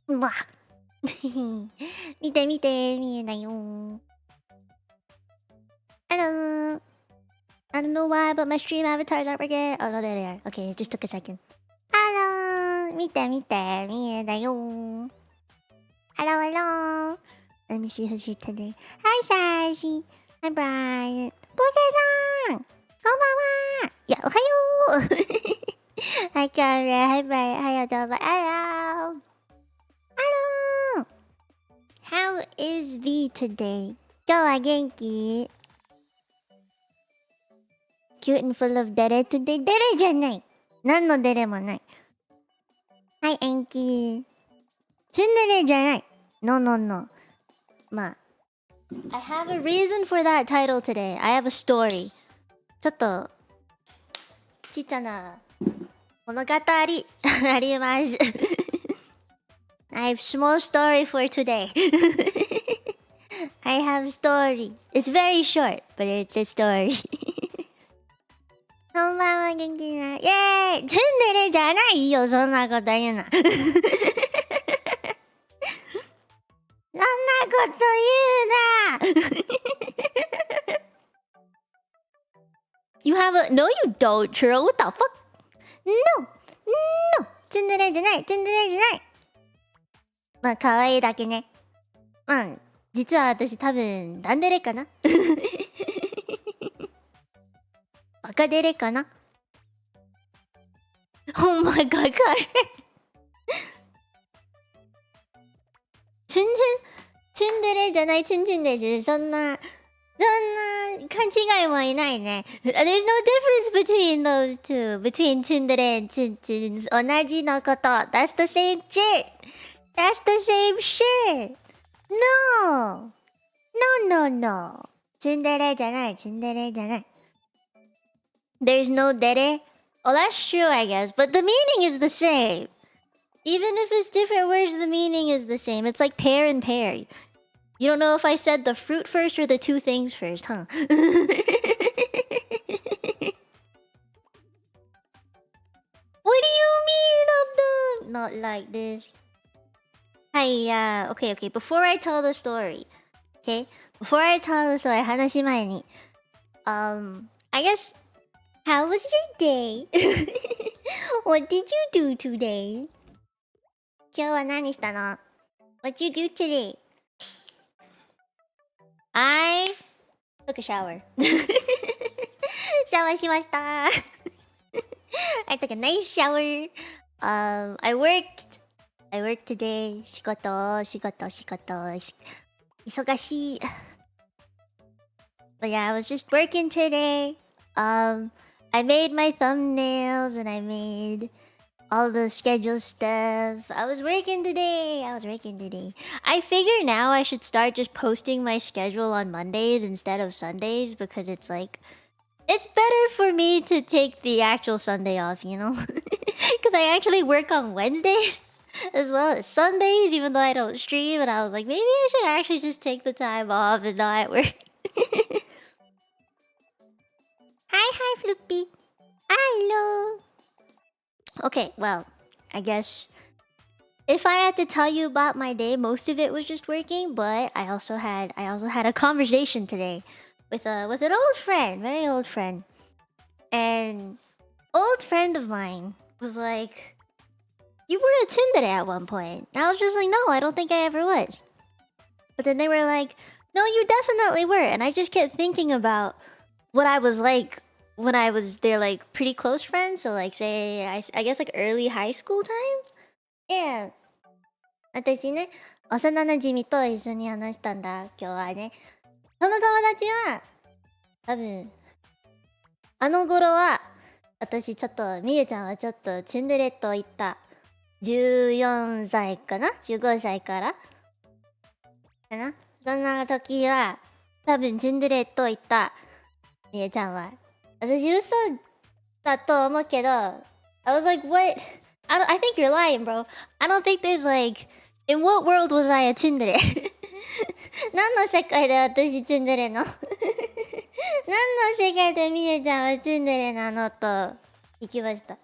わ見て見て、見えないよ。Hello. I don't know why, but my stream avatars aren't working. Oh, no, there they are. Okay, it just took a second. Hello. 見て見て、見えないよ。Hello, hello. Let me see who's here today. Hi, Sashi. Hi, Brian. ボーチャーさんこんばんは。いや、おはよう。Hi, Kara. Hi, Brian. Hi, Adoba. Hello. Hello. How is V today? 今日は元気 Cute and full of デレ today? デレじゃない。何のデレもない。はい、延期。ツンデレじゃない。No, no, no. まあ。I have a reason for that title today. I have a story. ちょっと、ちっちゃな物語あります。I have small story for today. I have a story. It's very short, but it's a story. こんばんは、元気な。イェーイツンデレじゃないよ、そんなこと言うな。そんなこと言うな。You have a... No, you don't, Churro. What the fuck? No! No! ツンデレじゃない、ツンデレじゃない。まあ、可愛いだけね。まあ、実は私多分、ダンデレかなバカデレかなほんまかかるツンデレじゃないツンツンです。そんな勘違いもいないね。There's no difference between those two. Between ツンデレand ツンツン。同じのこと。That's the same shit. That's the same shit. No. No, no, no. ツンデレじゃない、ツンデレじゃない。There's no dere? Oh, that's true, I guess. But the meaning is the same. Even if it's different words, the meaning is the same. It's like pear and pear. You don't know if I said the fruit first or the two things first, huh? What do you mean, Not like this. Hi, okay. Before I tell the story, okay? Before I tell the story, 話し前に I guess... How was your day? What did you do today? 今日は何したの What you do today? I took a shower. シャワーしました。I took a nice shower. I worked today. 仕事。忙しい。But yeah, I was just working today. I made my thumbnails and I made all the schedule stuff. I was working today. I figure now I should start just posting my schedule on Mondays instead of Sundays because it's like, it's better for me to take the actual Sunday off, you know? Because I actually work on Wednesdays as well as Sundays, even though I don't stream. And I was like, maybe I should actually just take the time off and not work. Hi, Floopy. Hello. Okay, well, I guess if I had to tell you about my day, most of it was just working. But I also had a conversation today with an old friend, very old friend, and old friend of mine was like, "You were a tsundere at one point." And I was just like, "No, I don't think I ever was." But then they were like, "No, you definitely were." And I just kept thinking about what I was like when I was their like pretty close friends. So like say I guess like early high school time. Yeah. 私ね、幼馴染と一緒に話したんだ、今日はね。その友達は多分あの頃は私ちょっとみゆちゃんはちょっとツンデレと言った14歳かな15歳からかなそんな時は多分ツンデレと言ったみゆちゃんは私嘘だと思うけど I was like, what? I think you're lying, bro. I don't think there's like... In what world was I a tsundere? 何の世界で私ツンデレの何の世界でみゆちゃんはツンデレなのと Ikimashita.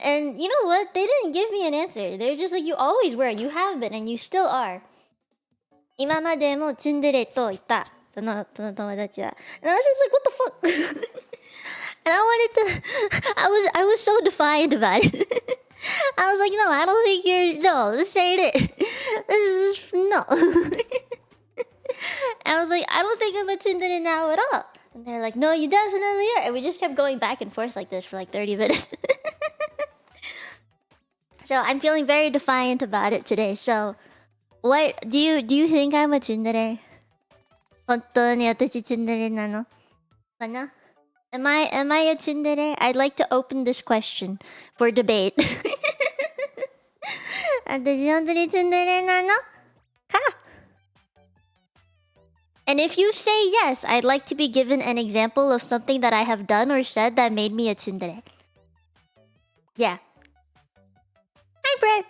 And you know what? They didn't give me an answer. They're just like, you always were, you have been, and you still are. 今までもツンデレと言った。その友達は。And I was just like, what the fuck? And I wanted to... I was so defiant about it. I was like, no, I don't think you're... No, this ain't it. This is... No. And I was like, I don't think I'm a tsundere now at all. And they're like, no, you definitely are. And we just kept going back and forth like this for like 30 minutes. So I'm feeling very defiant about it today. So, what... Do you think I'm a tsundere? 本当に私tsundereなのかな? Am I a tsundere? I'd like to open this question for debate. 私本当にtsundereなのか? And if you say yes, I'd like to be given an example of something that I have done or said that made me a tsundere. Yeah. Hi, Brett.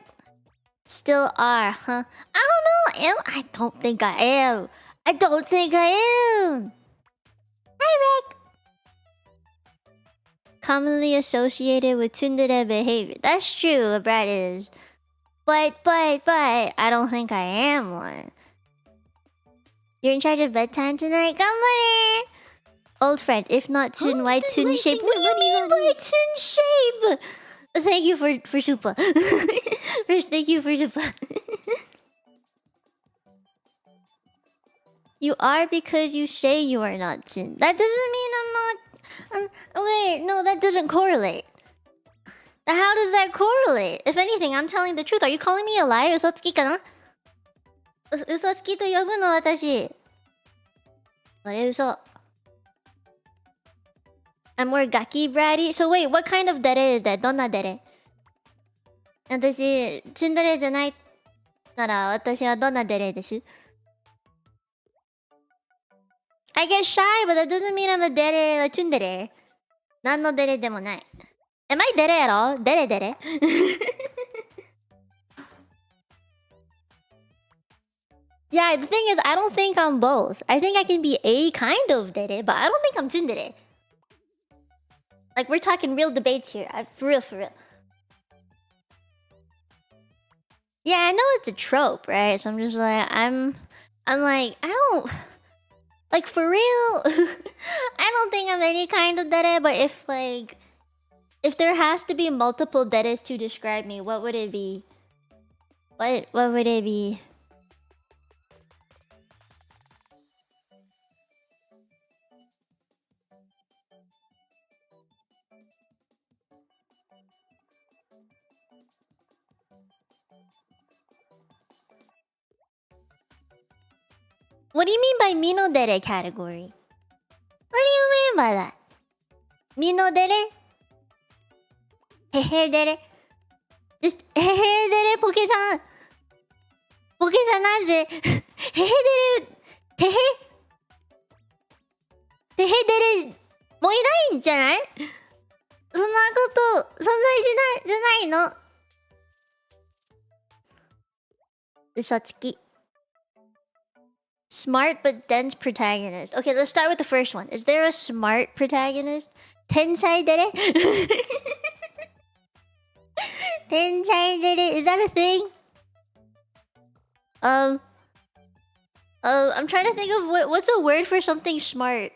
Still are, huh? I don't know. I don't think I am. I don't think I am. Hi, Rick. Commonly associated with tsundere behavior. That's true, Brett is. But, I don't think I am one. You're in charge of bedtime tonight? Ganbare! Old friend, if not tsun, why tsun shape? What do you mean by tsun shape? Thank you for super. First, thank you for super. You are because you say you are not tsun. That doesn't mean I'm not... wait, no, that doesn't correlate. How does that correlate? If anything, I'm telling the truth. Are you calling me a liar? Usotsuki kana? Usotsuki to yobu no watashi. Ore uso. I'm more gaki bratty. So wait, what kind of dere is that? Donna dere? Watashi, tsundere janai nara watashi wa donna dere desu? I get shy, but that doesn't mean I'm a dere, a tsundere. Nan no dere demo nai. Am I dere at all? Dere? Yeah, the thing is, I don't think I'm both. I think I can be a kind of dere, but I don't think I'm tsundere. Like, we're talking real debates here. For real. Yeah, I know it's a trope, right? So I'm just like, I'm like, I don't... Like, for real, I don't think I'm any kind of dere, but if, like... If there has to be multiple deres to describe me, what would it be? What would it be? What do you mean by Mino dere category? What do you mean by that? Mino dere? Hehe dere? Just hehe dere, Poke-san. Poke-san, nanze? Hehe dere... Tehe? Tehe dere... もういないんじゃない？そんなこと存在じゃないの？嘘つき。Smart but dense protagonist. Okay, let's start with the first one. Is there a smart protagonist? Tensai dere? Tensai dere? Is that a thing? I'm trying to think of what's a word for something smart.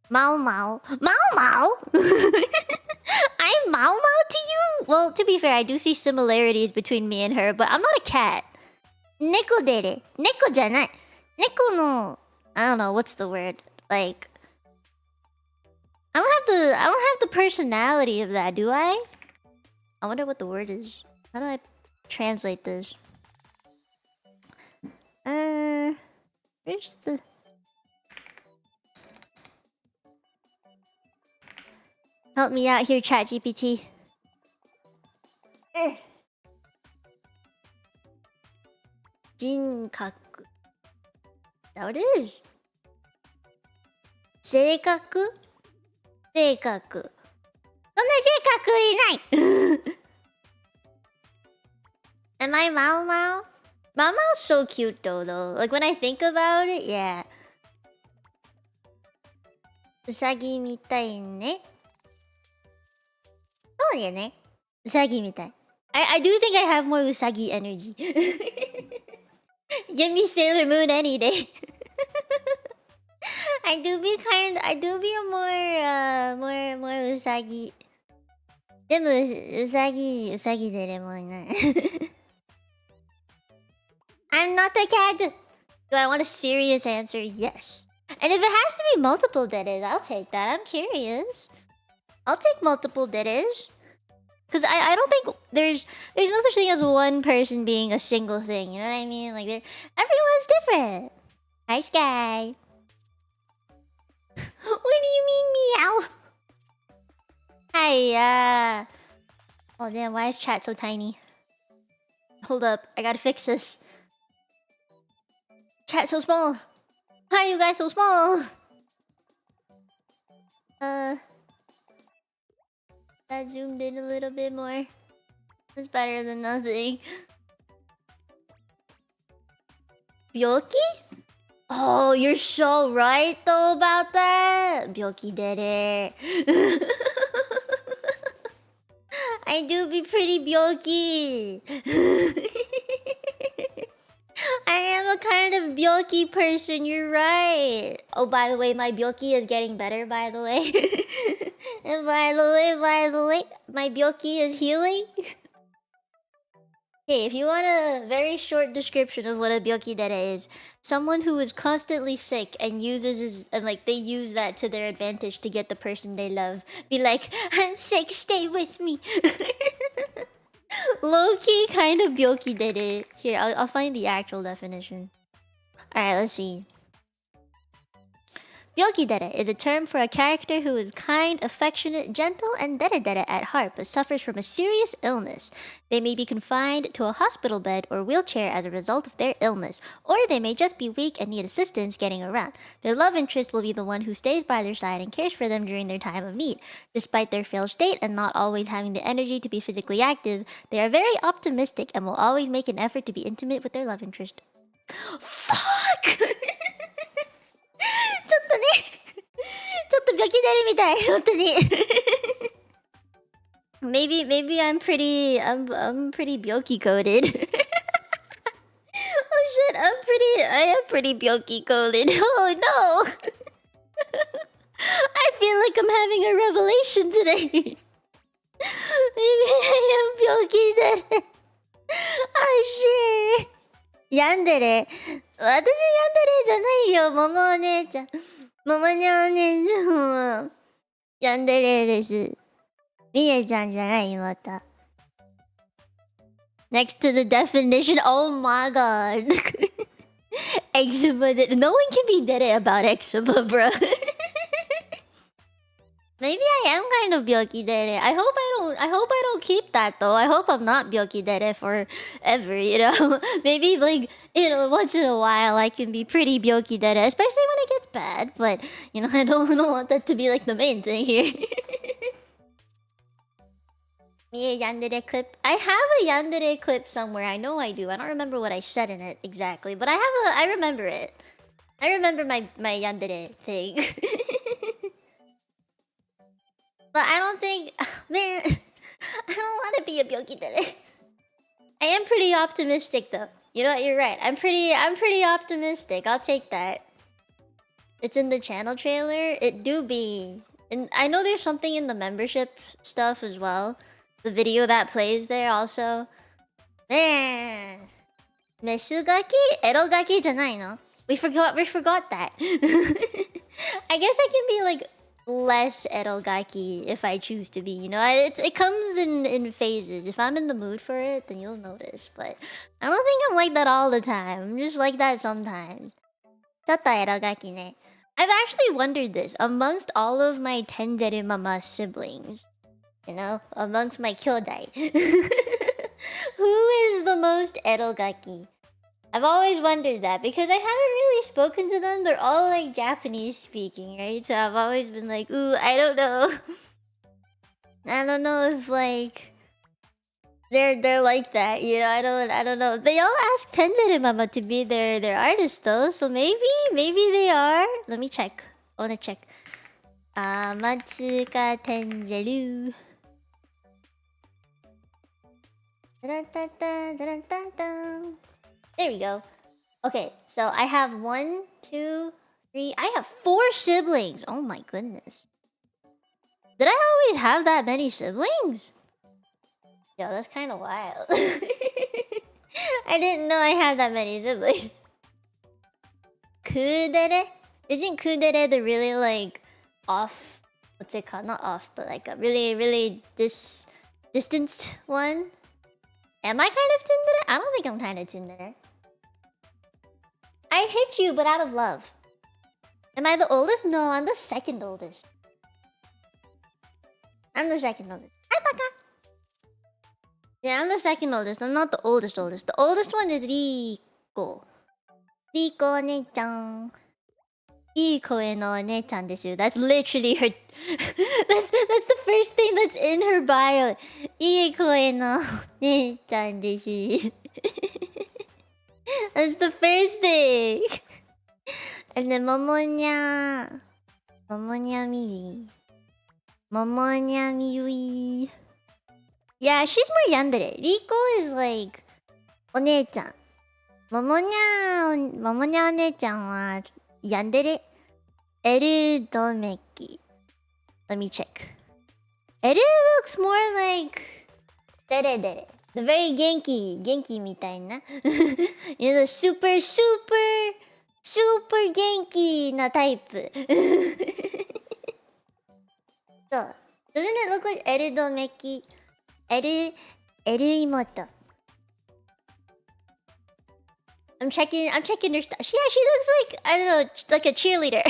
Mao Mao. Mao Mao? I'm Mao Mao to you? Well, to be fair, I do see similarities between me and her, but I'm not a cat. Neko dere. Neko janai. Neko no... I don't know, what's the word? Like... I don't have the personality of that, do I? I wonder what the word is. How do I translate this? Where's the... Help me out here, ChatGPT. Jinkaku. Is that what it is? Seikaku? Seikaku. そんな性格いない Am I Mao Mao? Mao Mao's so cute though. Like when I think about it, yeah. Usagi mitai ne. そうよね。Usagi みたい。I do think I have more Usagi energy. Give me Sailor Moon any day. I do be a more Usagi. でもうさぎでレモンな。I'm not a cat. Do I want a serious answer? Yes. And if it has to be multiple deades, I'll take that. I'm curious. I'll take multiple deades. Because I don't think there's no such thing as one person being a single thing. You know what I mean? Like everyone's different. Hi, Sky. What do you mean meow? Hi. Oh damn, why is chat so tiny? Hold up, I gotta fix this. Chat so small. Why are you guys so small? That zoomed in a little bit more. It's better than nothing. Byoki? Oh, you're so right though about that. Byoki did it. I do be pretty byoki. I am a kind of byoki person, you're right. Oh, by the way, my byoki is getting better, by the way. And by the way, my byoki is healing. Hey, if you want a very short description of what a byoki dere is, someone who is constantly sick and they use that to their advantage to get the person they love. Be like, I'm sick, stay with me. Low-key kind of byoki dere. Here, I'll find the actual definition. Alright, let's see. Byoki dere is a term for a character who is kind, affectionate, gentle, and dere at heart, but suffers from a serious illness. They may be confined to a hospital bed or wheelchair as a result of their illness, or they may just be weak and need assistance getting around. Their love interest will be the one who stays by their side and cares for them during their time of need. Despite their frail state and not always having the energy to be physically active, they are very optimistic and will always make an effort to be intimate with their love interest. Fuck! ちょっとねちょっと病気になるみたい本当に maybe I'm pretty byoki coded. Oh shit, I am pretty byoki coded. Oh no. I feel like I'm having a revelation today. Maybe I am byoki dead. Oh shit. Yandere. 私ヤンデレじゃないよ、桃お姉ちゃん。桃にお姉ちゃんはヤンデレです。ミネちゃんじゃない、妹。Next to the definition, oh my god. Eczema. No one can be dead about eczema, bro. Maybe I am kind of byoki dere. I hope I don't keep that though. I hope I'm not byoki dere forever, you know? Maybe like, you know, once in a while I can be pretty byoki dere, especially when it gets bad. But, you know, I don't want that to be like the main thing here. Me a yandere clip. I have a yandere clip somewhere. I know I do. I don't remember what I said in it exactly, but I remember it. I remember my yandere thing. But I don't think... Man, I don't want to be a byoki dere. I am pretty optimistic though. You know what? You're right. I'm pretty optimistic. I'll take that. It's in the channel trailer. It do be. And I know there's something in the membership stuff as well. The video that plays there also. Man. Mesugaki? Erogaki じゃないの? We forgot that. I guess I can be like... less erogaki if I choose to be, you know. It comes in phases. If I'm in the mood for it, then you'll notice. But I don't think I'm like that all the time. I'm just like that sometimes. ちょっと erogaki ね. I've actually wondered this amongst all of my tendere mama siblings, you know, amongst my kyodai. Who is the most erogaki? I've always wondered that because I haven't really spoken to them. They're all like Japanese speaking, right? So I've always been like, ooh, I don't know. I don't know if like they're like that, you know. I don't know. They all ask Tendere Mama to be their artist though, so maybe they are. Let me check. I wanna check. Matsuka Tenderu. Dun-dun-dun-dun-dun-dun-dun. There we go. Okay, so I have 1, 2, 3. I have 4 siblings. Oh my goodness. Did I always have that many siblings? Yo, that's kind of wild. I didn't know I had that many siblings. Kudere? Isn't kudere the really like off? What's it called? Not off, but like a really distanced one. Am I kind of tsundere? I don't think I'm kind of tsundere. I hit you, but out of love. Am I the oldest? No, I'm the second oldest. I'm the second oldest. Hi, Baka. Yeah, I'm the second oldest. I'm not the oldest. The oldest one is Riko. Riko o-ne-chan. いい声のお姉ちゃんですよ. That's literally her. that's the first thing that's in her bio. いい声のお姉ちゃんです. That's the first thing. And then Momonya. Momonya Miui. Momonya Miui. Yeah, she's more yandere. Riko is like お姉ちゃん. Momonya お姉ちゃんは yandere. Eru domeki. Let me check. Eru looks more like dere. The very Genki みたいな. You know, the super Genki なタイプ. So, doesn't it look like Eru domeki? Eru immortal. I'm checking her stuff. Yeah, she looks like, I don't know, like a cheerleader.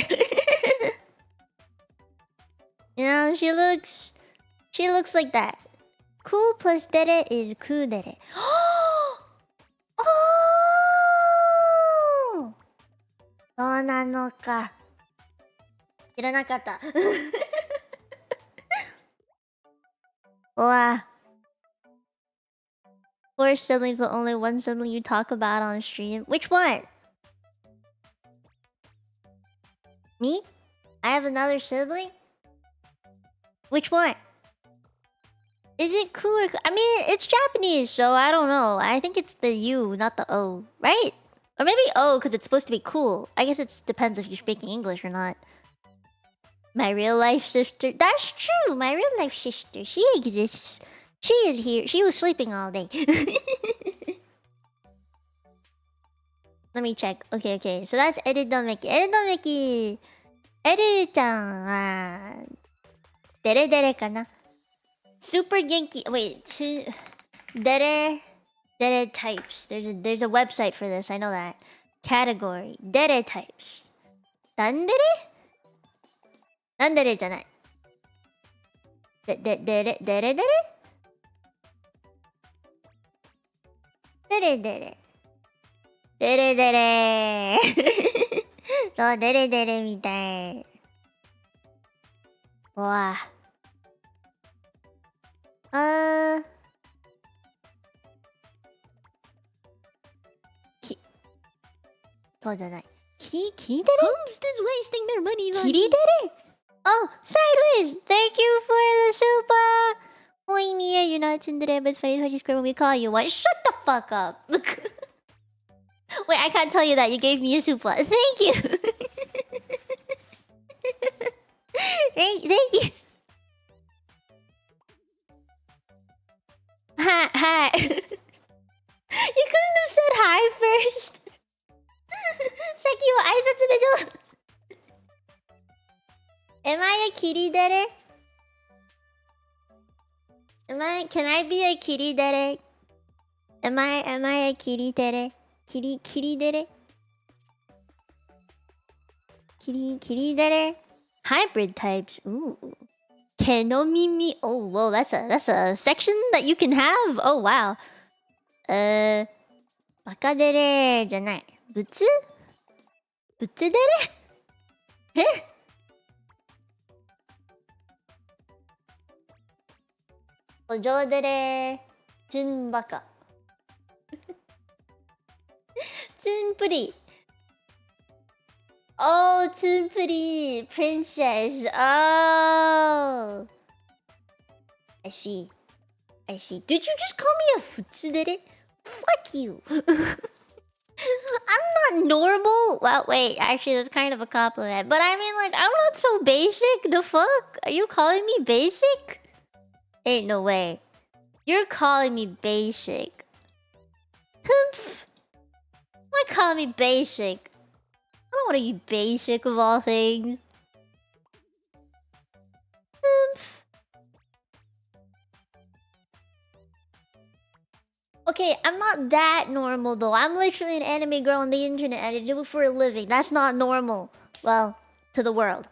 You know, she looks like that. Cool plus dere is kudere. Oh! そうなのか。知らなかった。Wow. 4 siblings, but only 1 sibling you talk about on stream. Which one? Me? I have another sibling? Which one? Is it cool or... I mean, it's Japanese, so I don't know. I think it's the U, not the O. Right? Or maybe O, because it's supposed to be cool. I guess it depends if you're speaking English or not. My real life sister. That's true. My real life sister. She exists. She is here. She was sleeping all day. Let me check. Okay. So that's Eru domeki. Eru-chan wa... Dere kana? Super Genki. Wait. Dere types. There's a website for this. I know that. Category. Dere types. Dandere? Dandere じゃない。Dere? Dere. そう、デレみたい。うわあ。そうじゃない。キリデレ? Homesters wasting their money on キリデレ? Oh, Sideways! Thank you for the super! Oi, Mia, you're not tsundere, but it's funny how you scream when we call you one. Shut the fuck up! Wait, I can't tell you that. You gave me a super. Thank you! Thank you! Hi! You couldn't have said hi first! さっきは挨拶でしょ Am I a kitty dere? Can I be a kitty dere? Am I a kitty dere? Kitty dere? Kitty dere? Hybrid types. Ooh. Kenomimi. Oh, whoa, that's a section that you can have. Oh, wow. Baka dere じゃない。仏デレえお嬢デレツンバカツンプリ Oh, ツンプリ Princess. Oh, I see. I see. Did you just call me a tsundere? Fuck you. I'm not normal. Well, wait. Actually, that's kind of a compliment. But I mean, like, I'm not so basic. The fuck? Are you calling me basic? Ain't no way. You're calling me basic. Humph. Why call me basic? I don't want to be basic of all things. Humph. Okay, I'm not that normal though. I'm literally an anime girl on the internet and I do it for a living. That's not normal. Well, to the world.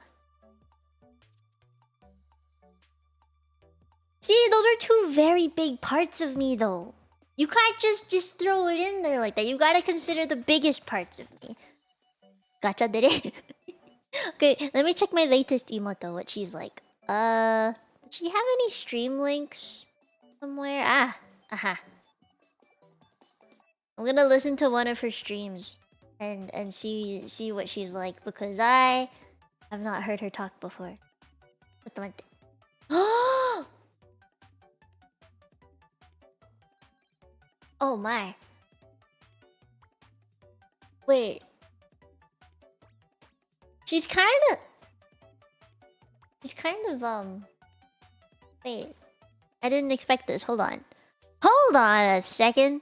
See, those are two very big parts of me though. You can't just throw it in there like that. You gotta consider the biggest parts of me. Gotcha, did it? Okay, let me check my latest emote though, what she's like. Does she have any stream links somewhere? Ah, aha. I'm gonna listen to one of her streams and see what she's like because I have not heard her talk before. Oh my. Wait. She's kind of wait. I didn't expect this. Hold on. Hold on a second.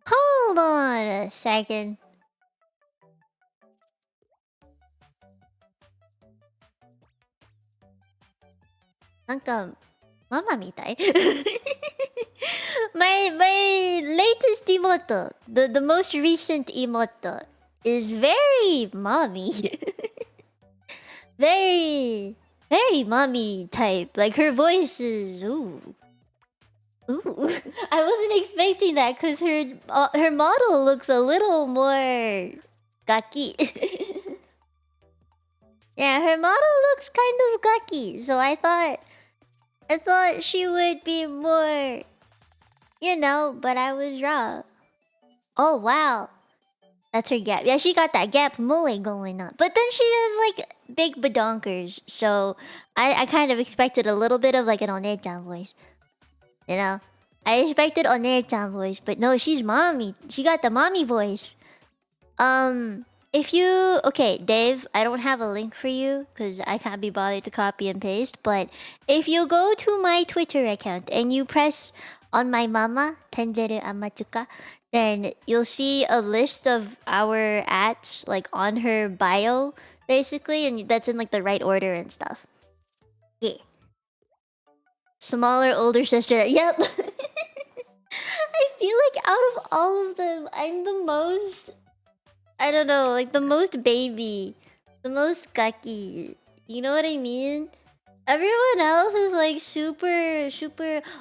Hold on a second. Mama mitai. my latest emote, the most recent emote is very mommy. very mommy type. Like her voice is ooh. Ooh. I wasn't expecting that because her model looks a little more gaki. Yeah, her model looks kind of gaki, so I thought she would be more, you know, but I was wrong. Oh wow. That's her gap. Yeah, she got that gap mole going on. But then she has like big badonkers, so I kind of expected a little bit of like an One-chan voice. You know? I expected One-chan voice, but no, she's mommy. She got the mommy voice. If you... Okay, Dave, I don't have a link for you because I can't be bothered to copy and paste. But if you go to my Twitter account and you press on my mama, Tenzeru Amatuka, then you'll see a list of our ats like on her bio, basically. And that's in like the right order and stuff. Yeah. Smaller older sister. Yep. I feel like out of all of them, I'm the most... I don't know, like the most baby. The most gaki. You know what I mean? Everyone else is like super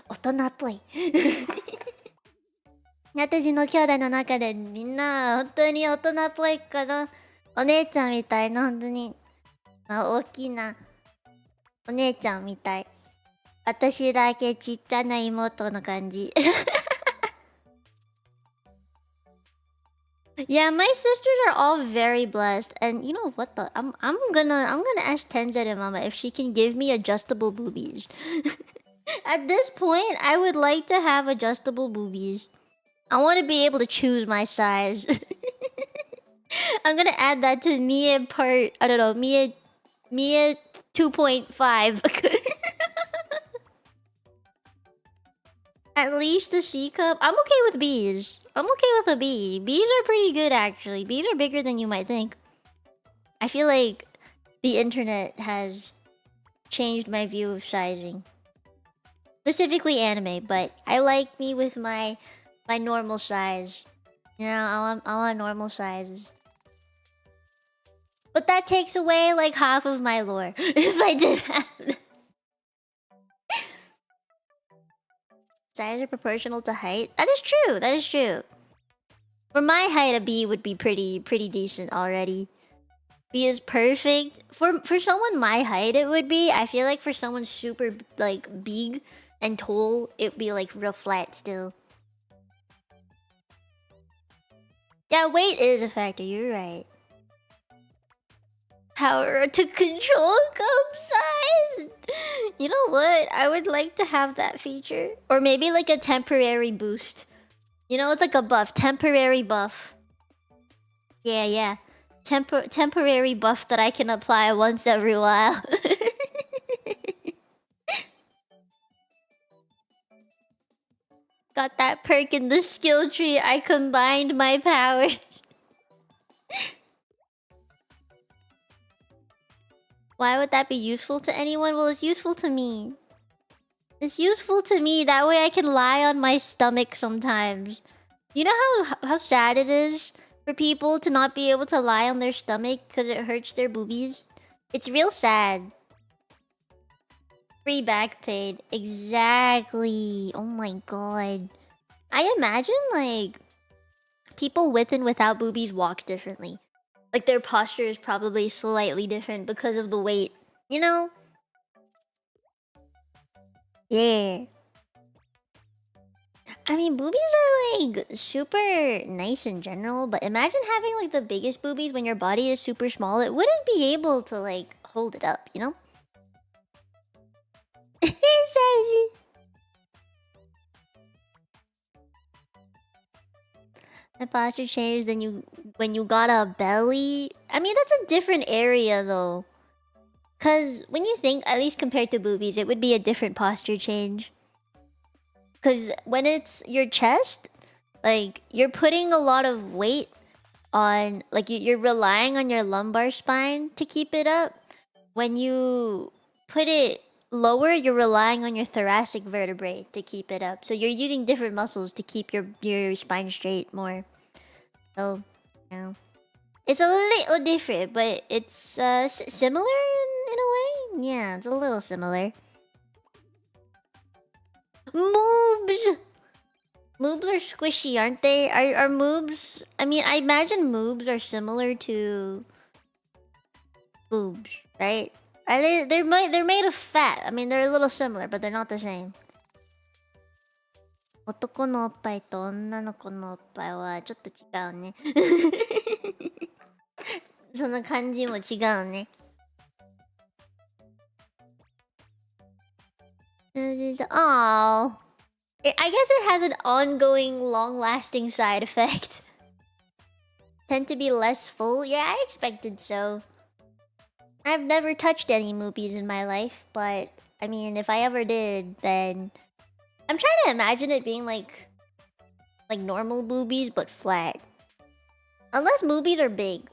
大人っぽい。私の兄弟の中でみんな本当に大人っぽいかな。お姉ちゃんみたいな、本当に。まあ、大きなお姉ちゃんみたい。私だけちっちゃな妹の感じ。Yeah, my sisters are all very blessed, and you know what the I'm gonna ask Tenzet Mama if she can give me adjustable boobies. At this point, I would like to have adjustable boobies. I want to be able to choose my size. I'm gonna add that to Mia part. I don't know, Mia 2.5. At least a C cup. I'm okay with B's. I'm okay with a B. B's are pretty good, actually. B's are bigger than you might think. I feel like the internet has changed my view of sizing. Specifically anime, but I like me with my normal size. You know, I want normal sizes. But that takes away like half of my lore if I did that. Size are proportional to height. That is true. That is true. For my height, a B would be pretty decent already. B is perfect. For someone my height, it would be. I feel like for someone super like big and tall, it'd be like real flat still. Yeah, weight is a factor. You're right. Power to control cup size. You know what? I would like to have that feature. Or maybe like a temporary boost. You know, it's like a buff. Temporary buff. Yeah, yeah. Temporary buff that I can apply once every while. Got that perk in the skill tree. I combined my powers. Why would that be useful to anyone? Well, it's useful to me. It's useful to me. That way I can lie on my stomach sometimes. You know how sad it is for people to not be able to lie on their stomach because it hurts their boobies? It's real sad. Free back paid. Exactly. Oh my god. I imagine, like, people with and without boobies walk differently. Like, their posture is probably slightly different because of the weight. You know? Yeah. I mean, boobies are, like, super nice in general, but imagine having, like, the biggest boobies when your body is super small. It wouldn't be able to, like, hold it up, you know? My posture changed when you got a belly. I mean, that's a different area, though. Because when you think, at least compared to boobies, it would be a different posture change. Because when it's your chest, like, you're putting a lot of weight on... Like, you're relying on your lumbar spine to keep it up. When you put it lower, you're relying on your thoracic vertebrae to keep it up. So you're using different muscles to keep your spine straight more. So, you know. It's a little different, but it's similar in a way. Yeah, it's a little similar. Moobs! Moobs are squishy, aren't they? Are moobs... I mean, I imagine moobs are similar to... boobs, right? Are they... They're made of fat. I mean, they're a little similar, but they're not the same. 男のおっぱいと女の子のおっぱいはちょっと違うね。その感じも違うね。Oh, I guess it has an ongoing, long-lasting side effect. Tend to be less full? Yeah, I expected so. I've never touched any movies in my life, but I mean, if I ever did, then... I'm trying to imagine it being like normal boobies, but flat. Unless movies are big.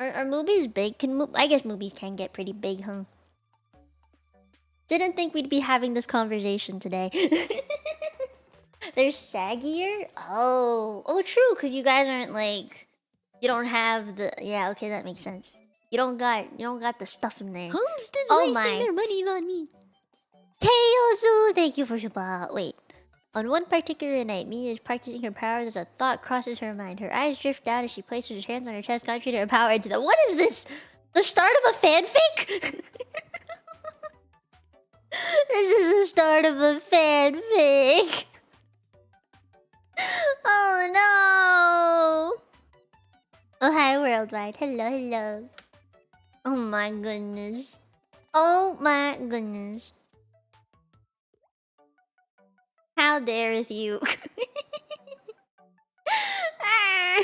Are movies big? I guess movies can get pretty big, huh? Didn't think we'd be having this conversation today. They're saggier? Oh, true, because you guys aren't like... You don't have the... Yeah, okay, that makes sense. You don't got the stuff in there. Who's just Oh wasting their monies on me? Keiosu, thank you for Shabbat. Wait. On one particular night, Mia is practicing her powers as a thought crosses her mind. Her eyes drift down as she places her hands on her chest, concentrating her power into them. What is this? The start of a fanfic? This is the start of a fanfic. Oh no. Oh, hi, worldwide. Hello, hello. Oh my goodness. Oh my goodness. How dareth you? Ah.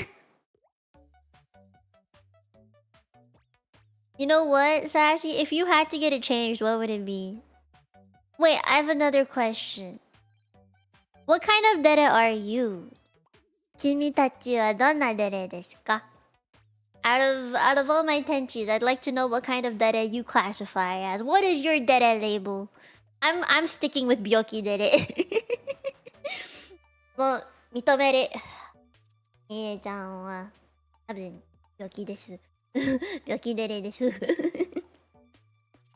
You know what, Sassy? If you had to get it changed, what would it be? Wait, I have another question. What kind of dere are you? 君たちはどんなデレですか? Out of all my tenchis, I'd like to know what kind of dere you classify as. What is your dere label? I'm sticking with Byoki dere. もう認める。みえちゃんは多分病気です。病気デレです。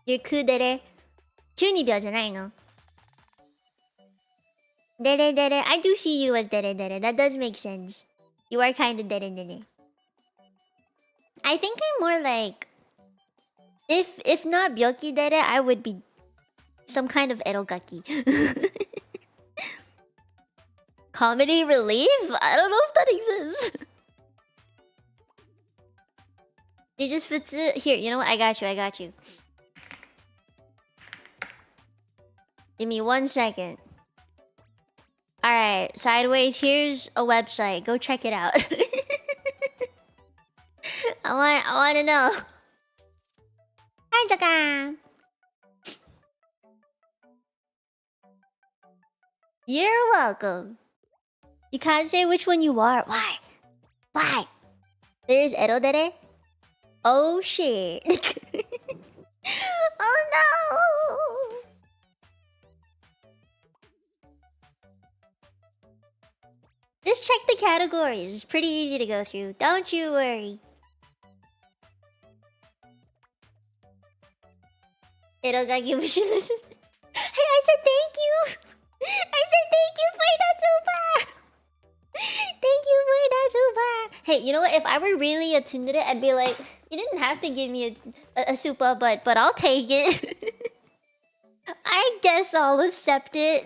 ゆくデレ。中二病じゃないの？デレデレ。I do see you as デレデレ。That does make sense. You are kind of デレデレ。I think I'm more like... If not 病気デレ, I would be some kind of エロガキ。Comedy relief? I don't know if that exists. You just fits it. Here, you know what? I got you. Give me 1 second. Alright, sideways, here's a website. Go check it out. I want to know. Hi, Jaka. You're welcome. You can't say which one you are. Why? There's Erodere? Oh shit. Oh no! Just check the categories. It's pretty easy to go through. Don't you worry. Erogaki Bushilis. Hey, I said thank you! I said thank you for the super! Thank you for the super! Hey, you know what? If I were really a Tsundere, I'd be like, you didn't have to give me a super, but I'll take it. I guess I'll accept it.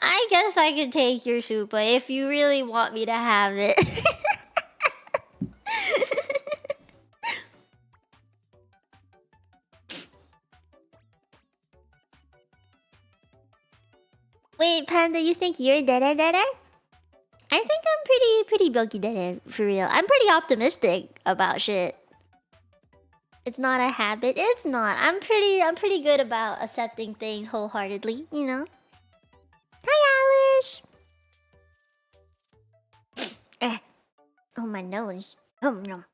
I guess I can take your super if you really want me to have it. Wait, Panda, you think you're dere dere? I think I'm pretty bulky dere, for real. I'm pretty optimistic about shit. It's not a habit. It's not. I'm pretty good about accepting things wholeheartedly, you know? Hi, Alice! Oh, my nose. Nom. Nom.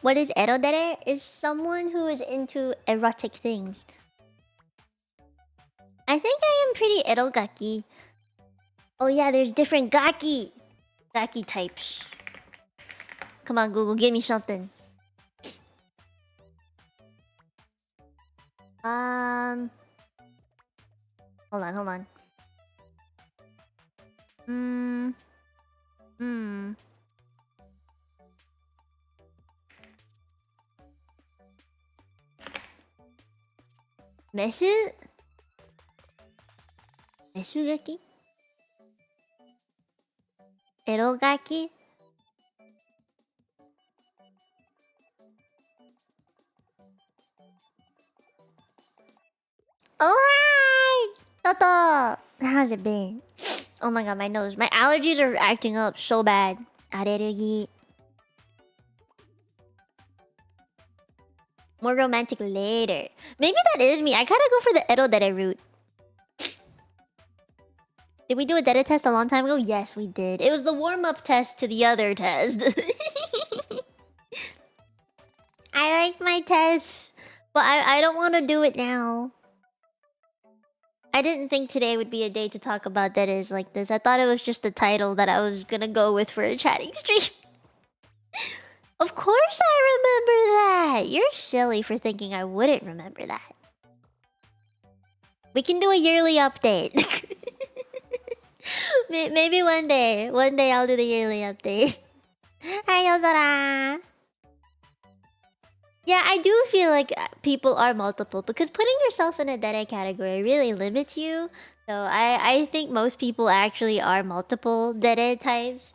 What is erodere? Is someone who is into erotic things. I think I am pretty erogaki. Oh yeah, there's different gaki. Gaki types. Come on, Google, give me something. Hold on. Mesugaki? Erogaki? Oh hi! Toto! How's it been? Oh my god, my nose. My allergies are acting up so bad. Allergy. More romantic later. Maybe that is me. I gotta go for the erodere route. Did we do a dere test a long time ago? Yes, we did. It was the warm-up test to the other test. I like my tests, but I don't want to do it now. I didn't think today would be a day to talk about deres like this. I thought it was just a title that I was gonna go with for a chatting stream. Of course I remember that! You're silly for thinking I wouldn't remember that. We can do a yearly update. Maybe one day. One day I'll do the yearly update. Hi, Yozora! Yeah, I do feel like people are multiple because putting yourself in a dere category really limits you. So I think most people actually are multiple dere types.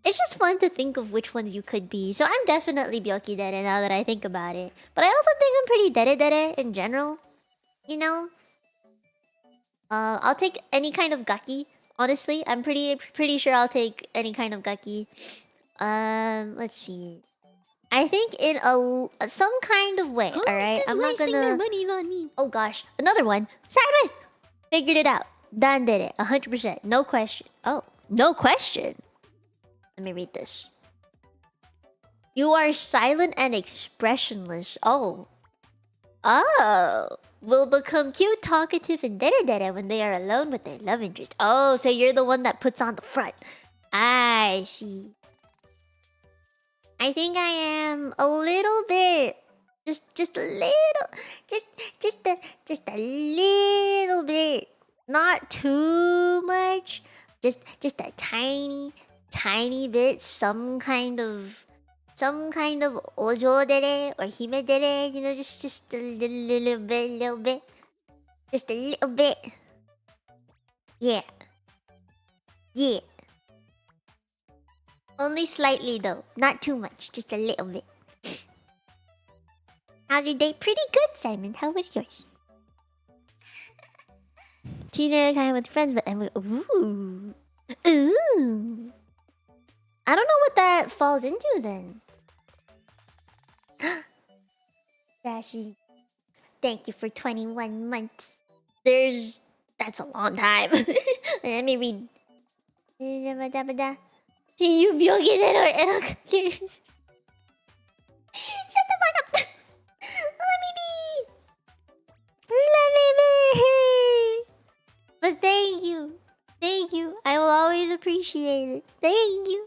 It's just fun to think of which ones you could be. So I'm definitely byoki dere now that I think about it. But I also think I'm pretty dere in general. You know? I'll take any kind of gaki. Honestly, I'm pretty sure I'll take any kind of gaki. Let's see. I think in some kind of way. All right, I'm not gonna. Their money's on me. Oh gosh, another one. Sideways. Figured it out. Dan did it. 100%. No question. Oh, no question. Let me read this. You are silent and expressionless. Oh. Will become cute, talkative, and dere when they are alone with their love interest. Oh, so you're the one that puts on the front. I see. I think I am a little bit. Just a little. Just a little bit. Not too much. Just a tiny bit. Some kind of ojo dere or hime dere. You know, just a little bit. Just a little bit. Yeah. Yeah. Only slightly though. Not too much. Just a little bit. How's your day? Pretty good, Simon. How was yours? Teaser kind of with friends, but ooh. Ooh. I don't know what that falls into then. Dashi. Thank you for 21 months. That's a long time. Let me read. See you Byogi or Shut the fuck up. Let me be. Let me be. But thank you. Thank you. I will always appreciate it. Thank you.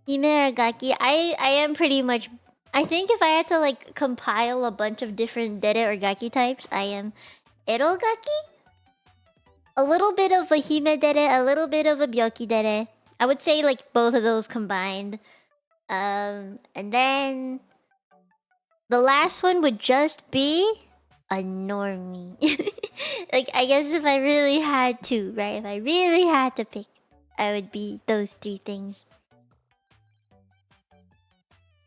Himeragaki. I am pretty much... I think if I had to like compile a bunch of different Dere or Gaki types, I am Erogaki? A little bit of a Hime Dere, a little bit of a Byoki Dere. I would say like both of those combined. And then... The last one would just be... a normie. Like, I guess if I really had to, right? If I really had to pick, I would be those three things.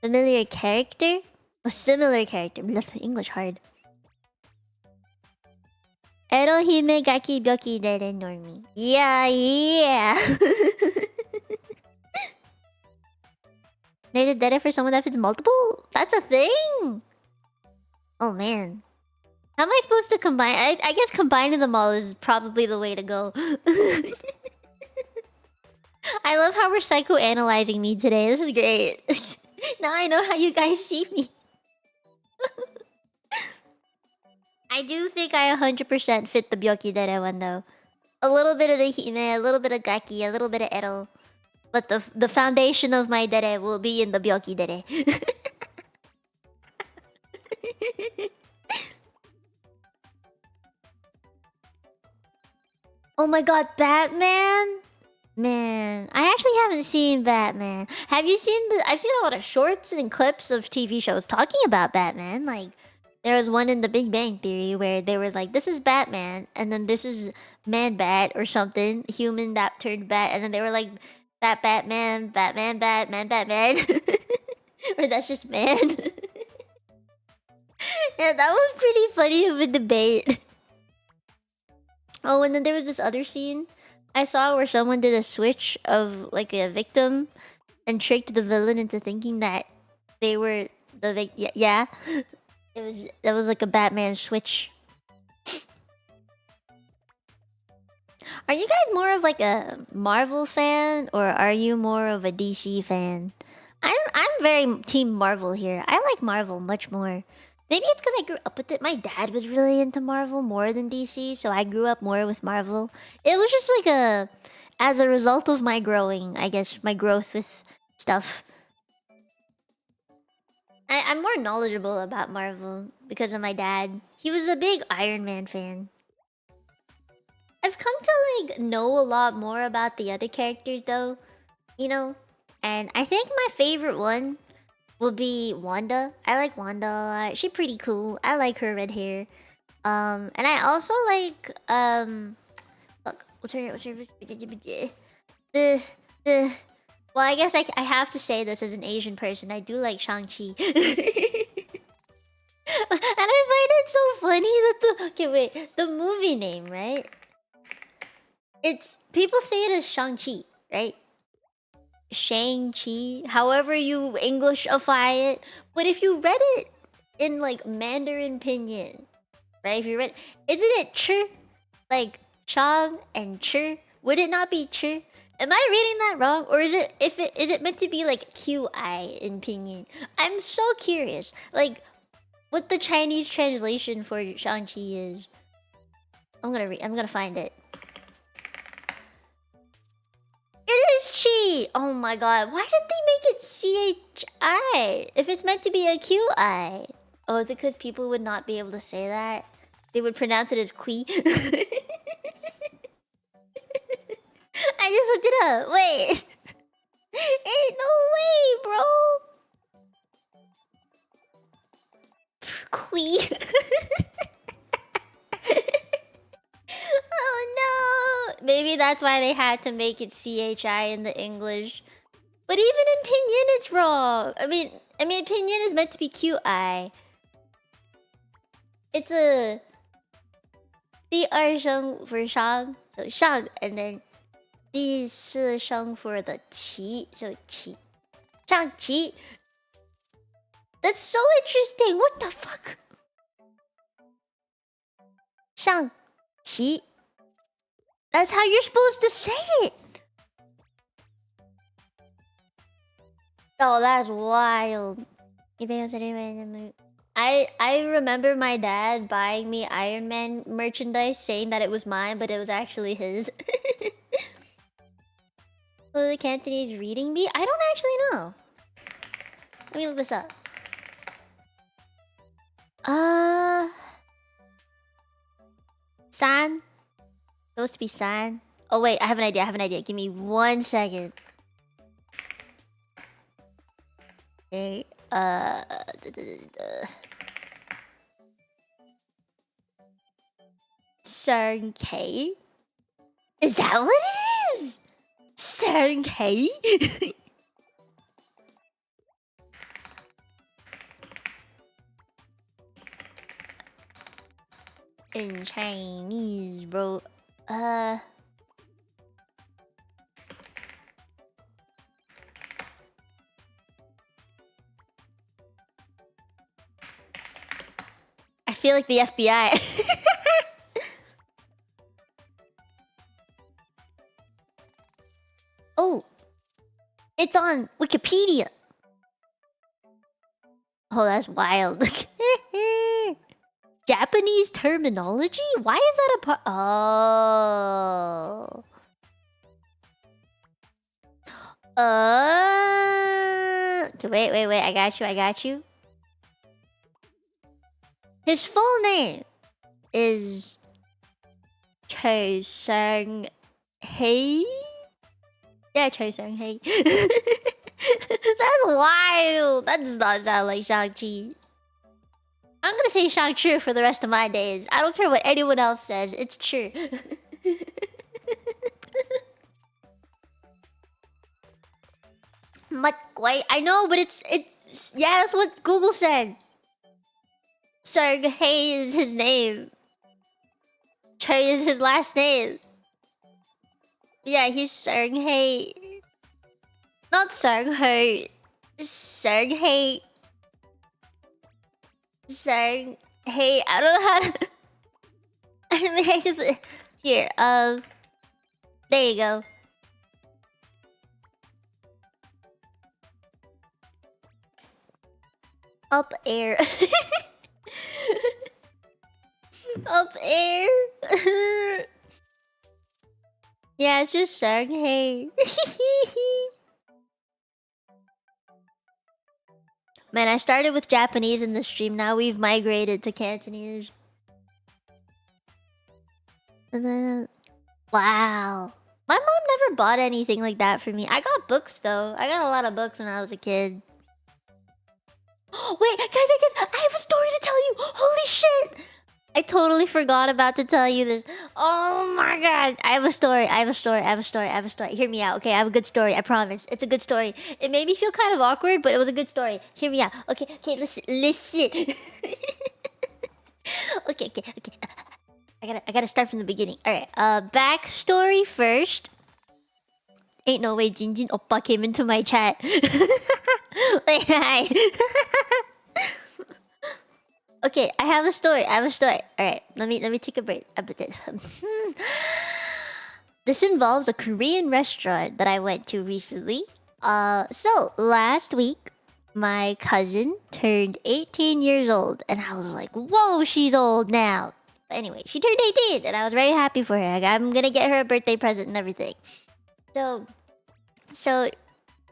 Familiar character? A similar character. English hard. Ero hime gaki byoki dere normie. Yeah, yeah. There's a dere for someone that fits multiple? That's a thing! Oh man. How am I supposed to combine? I guess combining them all is probably the way to go. I love how we're psychoanalyzing me today. This is great. Now I know how you guys see me. I do think I 100% fit the Byoki Dere one though. A little bit of the Hime, a little bit of Gaki, a little bit of Ero. But the foundation of my Dere will be in the Byoki Dere. Oh my god, Batman? Man, I actually haven't seen Batman. Have you seen I've seen a lot of shorts and clips of TV shows talking about Batman. Like, there was one in The Big Bang Theory where they were like, this is Batman, and then this is Man-Bat or something. Human that turned bat, and then they were like, Batman, Batman, Batman. Or that's just man. Yeah, that was pretty funny of a debate. Oh, and then there was this other scene I saw where someone did a switch of like a victim and tricked the villain into thinking that they were the yeah. That was like a Batman switch. Are you guys more of like a Marvel fan or are you more of a DC fan? I'm very Team Marvel here. I like Marvel much more. Maybe it's because I grew up with it. My dad was really into Marvel more than DC, so I grew up more with Marvel. It was just like as a result of my growing, I guess, my growth with stuff. I'm more knowledgeable about Marvel because of my dad. He was a big Iron Man fan. I've come to like know a lot more about the other characters though, you know? And I think my favorite one will be Wanda. I like Wanda a lot. She's pretty cool. I like her red hair. And I also like fuck, what's her the well, I guess I have to say this as an Asian person. I do like Shang-Chi. And I find it so funny that the movie name, right? It's people say it as Shang-Chi, right? Shang-Chi, however you Englishify it. But if you read it in like Mandarin pinyin, right? If you read, isn't it Chi? Like Shang and Chi? Would it not be Chi? Am I reading that wrong, or is it meant to be like QI in pinyin? I'm so curious, like what the Chinese translation for Shang-Chi is. I'm gonna find it. It is Chi! Oh my god, why did they make it CHI? If it's meant to be a QI. Oh, is it because people would not be able to say that? They would pronounce it as Qui. I just looked it up. Wait. Ain't no way, bro. Qui. Oh no. Maybe that's why they had to make it CHI in the English. But even in Pinyin, it's wrong. I mean, Pinyin is meant to be QI. It's a... Di er sheng for shang, so shang, and then di shi sheng for the qi, so qi. Shang qi. That's so interesting. What the fuck? Shang qi. That's how you're supposed to say it. Oh, that's wild. I remember my dad buying me Iron Man merchandise saying that it was mine, but it was actually his. Oh, the Cantonese reading bee? I don't actually know. Let me look this up. San? Supposed to be San? Oh wait, I have an idea. Give me 1 second. Okay, Cern-K? Is that what it is? Cern-K? In Chinese, bro. I feel like the FBI. Oh, it's on Wikipedia. Oh, that's wild. Japanese terminology? Why is that a part? Oh. Okay, wait. I got you. His full name is Choi Sung-hee. Yeah, Choi Sung-hee. That's wild. That does not sound like Shang-Chi. I'm gonna say Shang-Chi for the rest of my days. I don't care what anyone else says. It's true. Wait, I know, but it's yeah, that's what Google said. Sung-hee is his name. Choi is his last name. Yeah, he's Sung-hee. Not Sung-hee. Sung-hee. Sung-hee. I don't know how to... Here, there you go. Up air. Up air. Yeah, it's just Sung-hee. Man, I started with Japanese in the stream. Now we've migrated to Cantonese. Wow. My mom never bought anything like that for me. I got books though. I got a lot of books when I was a kid. Wait, guys, I have a story to tell you. Holy shit! I totally forgot about to tell you this. Oh my god. I have a story. Hear me out, okay? I have a good story. I promise. It's a good story. It made me feel kind of awkward, but it was a good story. Hear me out. Okay, listen. Okay. I gotta start from the beginning. Alright, backstory first. Ain't no way Jinjin Oppa came into my chat. Wait, hi. Okay, I have a story. Alright, let me take a break. This involves a Korean restaurant that I went to recently. So last week, my cousin turned 18 years old, and I was like, whoa, she's old now. But anyway, she turned 18, and I was very happy for her. I'm gonna get her a birthday present and everything. So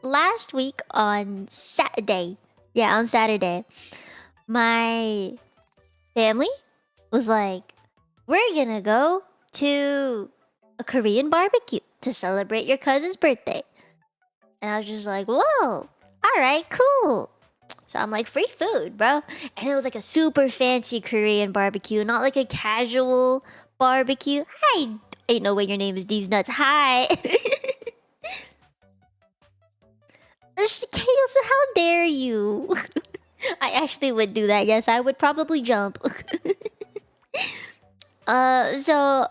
last week on Saturday, my family was like, we're gonna go to a Korean barbecue to celebrate your cousin's birthday. And I was just like, whoa, alright, cool. So I'm like, free food, bro. And it was like a super fancy Korean barbecue, not like a casual barbecue. Ain't no way your name is these nuts. Hi. Chaos, how dare you? I actually would do that. Yes, I would probably jump. So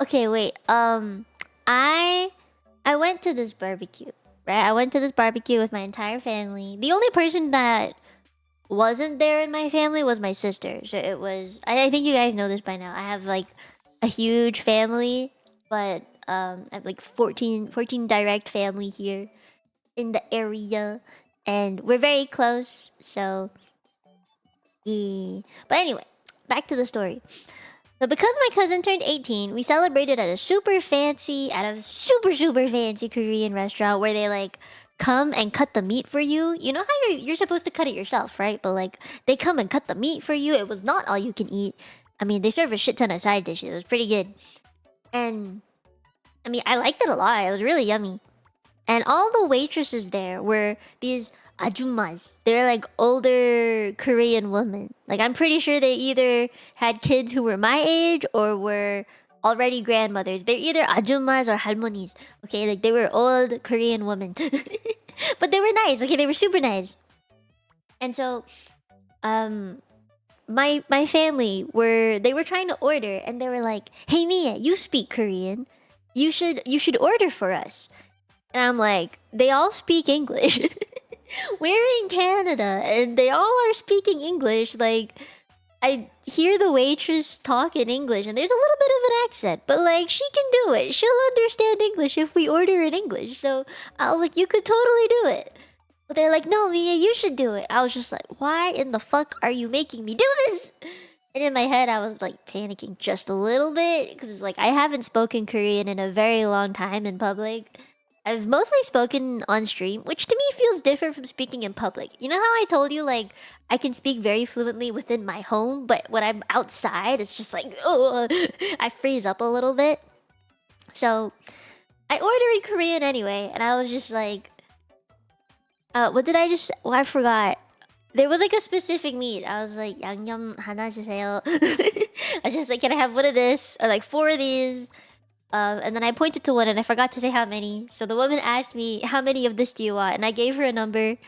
okay, wait. I went to this barbecue, right? I went to this barbecue with my entire family. The only person that wasn't there in my family was my sister. So it was I think you guys know this by now. I have like a huge family, but I have like 14 direct family here in the area, and we're very close. So yeah. But anyway, back to the story. So because my cousin turned 18, we celebrated at a super fancy Korean restaurant where they like come and cut the meat for you. You know how you're supposed to cut it yourself, right? But like they come and cut the meat for you. It was not all you can eat. I mean, they serve a shit ton of side dishes. It was pretty good. And I mean, I liked it a lot. It was really yummy. And all the waitresses there were these ajumas. They're like older Korean women. Like I'm pretty sure they either had kids who were my age or were already grandmothers. They're either ajumas or halmonis. Okay, like they were old Korean women. But they were nice. Okay, they were super nice. And so my family were trying to order, and they were like, "Hey Mia, you speak Korean. You should order for us." And I'm like, they all speak English. We're in Canada and they all are speaking English. Like, I hear the waitress talk in English and there's a little bit of an accent, but like, she can do it. She'll understand English if we order in English. So I was like, you could totally do it. But they're like, no, Mia, you should do it. I was just like, why in the fuck are you making me do this? And in my head, I was like panicking just a little bit because like, I haven't spoken Korean in a very long time in public. I've mostly spoken on stream, which to me feels different from speaking in public. You know how I told you, like, I can speak very fluently within my home, but when I'm outside, it's just like, oh, I freeze up a little bit. So, I ordered in Korean anyway, and I was just like, what did I just... Oh, I forgot. There was like a specific meat. I was like, 양념 하나 주세요. I was just like, can I have one of this? Or like 4 of these? And then I pointed to one and I forgot to say how many. So the woman asked me, how many of this do you want? And I gave her a number.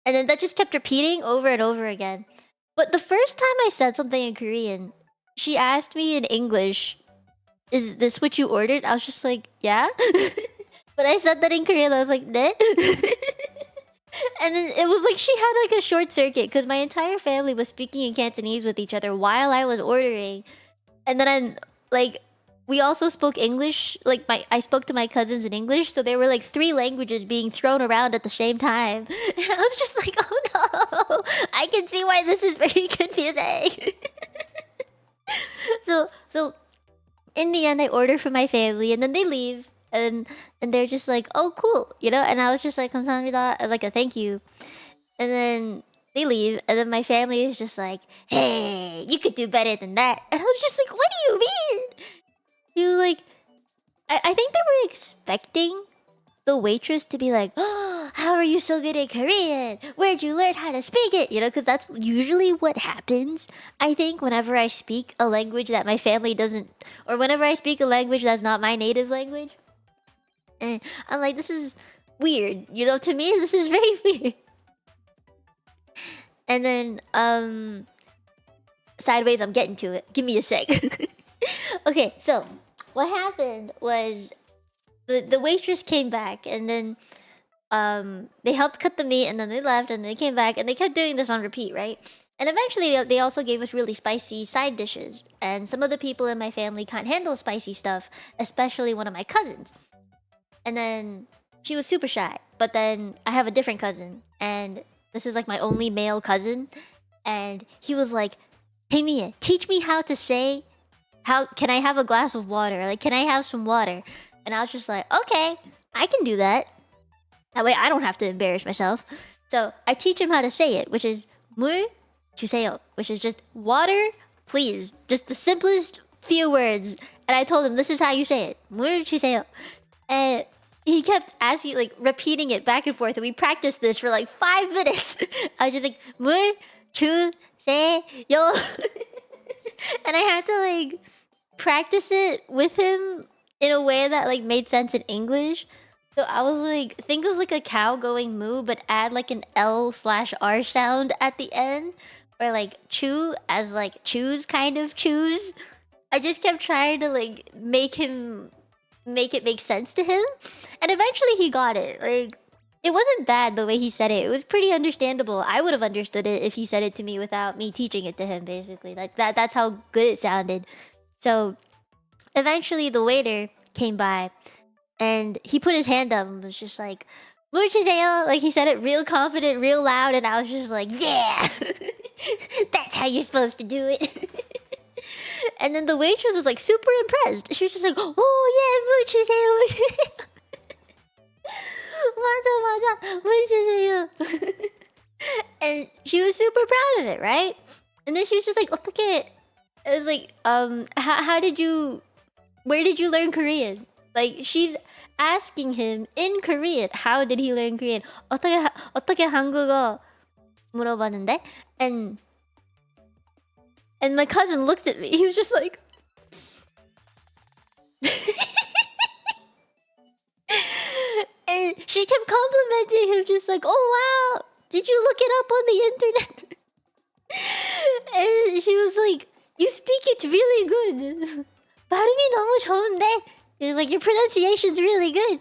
And then that just kept repeating over and over again. But the first time I said something in Korean, she asked me in English, is this what you ordered? I was just like, yeah. But I said that in Korean. I was like, ne? And then it was like she had like a short circuit because my entire family was speaking in Cantonese with each other while I was ordering. And then I'm like... We also spoke English. Like I spoke to my cousins in English, so there were like 3 languages being thrown around at the same time. And I was just like, oh no, I can see why this is very confusing. So in the end, I order for my family, and then they leave, and they're just like, oh cool, you know. And I was just like, 감사합니다, as like a thank you, and then they leave, and then my family is just like, hey, you could do better than that. And I was just like, what do you mean? He was like, I think they were expecting the waitress to be like, oh, how are you so good at Korean? Where'd you learn how to speak it? You know, because that's usually what happens. I think whenever I speak a language that my family doesn't, or whenever I speak a language that's not my native language. And I'm like, this is weird. You know, to me, this is very weird. And then, sideways, I'm getting to it. Give me a sec. Okay, so what happened was the waitress came back, and then they helped cut the meat, and then they left, and they came back, and they kept doing this on repeat, right? And eventually they also gave us really spicy side dishes, and some of the people in my family can't handle spicy stuff, especially one of my cousins. And then she was super shy, but then I have a different cousin, and this is like my only male cousin, and he was like, hey Mia, teach me how to say, how can I have a glass of water? Like, can I have some water? And I was just like, okay, I can do that. That way I don't have to embarrass myself. So I teach him how to say it, which is 물 주세요, which is just water, please. Just the simplest few words. And I told him, this is how you say it. 물 주세요. And he kept asking, like, repeating it back and forth. And we practiced this for like 5 minutes. I was just like, 물 주세요. And I had to like practice it with him in a way that like made sense in English. So I was like, think of like a cow going moo, but add like an L/R sound at the end, or like chew as like choose, kind of choose. I just kept trying to like make it make sense to him, and eventually he got it. Like, it wasn't bad the way he said it. It was pretty understandable. I would have understood it if he said it to me without me teaching it to him. Basically, like that's how good it sounded. So eventually, the waiter came by, and he put his hand up and was just like, "Muchiseyo!" Like he said it real confident, real loud, and I was just like, "Yeah, that's how you're supposed to do it." And then the waitress was like super impressed. She was just like, "Oh yeah, muchiseyo." 맞아, 무치세요. And she was super proud of it, right? And then she was just like, 어떻게? It was like, how did you? Where did you learn Korean? Like, she's asking him in Korean, how did he learn Korean? 어떻게 한국어 물어봤는데? And my cousin looked at me. He was just like, and she kept complimenting him, just like, "Oh wow, did you look it up on the internet?" And she was like, "You speak it really good. 발음이 너무 좋은데?" She was like, "Your pronunciation's really good."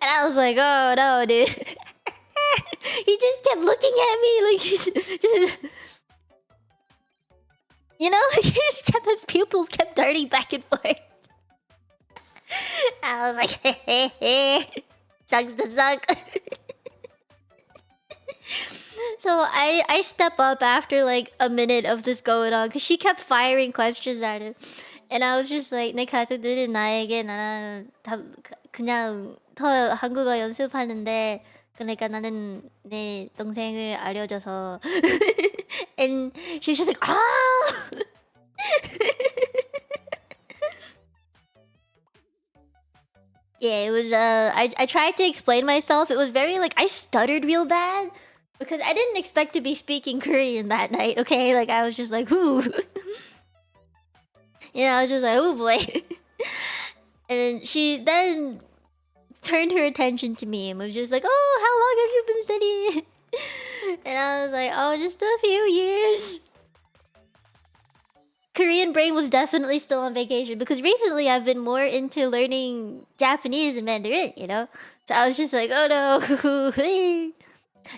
And I was like, "Oh no, dude." He just kept looking at me like he's just, you know, like his pupils kept darting back and forth. I was like, "Hey, sucks to suck." So I step up after like a minute of this going on, because she kept firing questions at him. And I was just like, 내 가족들은 나에게 나는 다 그냥 더 한국어 연습하는데, 그러니까 나는 내 동생을 알려줘서. And she was just like, ah. Yeah, it was I tried to explain myself. It was very like, I stuttered real bad because I didn't expect to be speaking Korean that night, okay? Like, I was just like, "Ooh." Yeah, I was just like, "Oh boy." And she then turned her attention to me and was just like, "Oh, how long have you been studying?" And I was like, "Oh, just a few years." Korean brain was definitely still on vacation, because recently I've been more into learning Japanese and Mandarin, you know? So I was just like, "Oh no."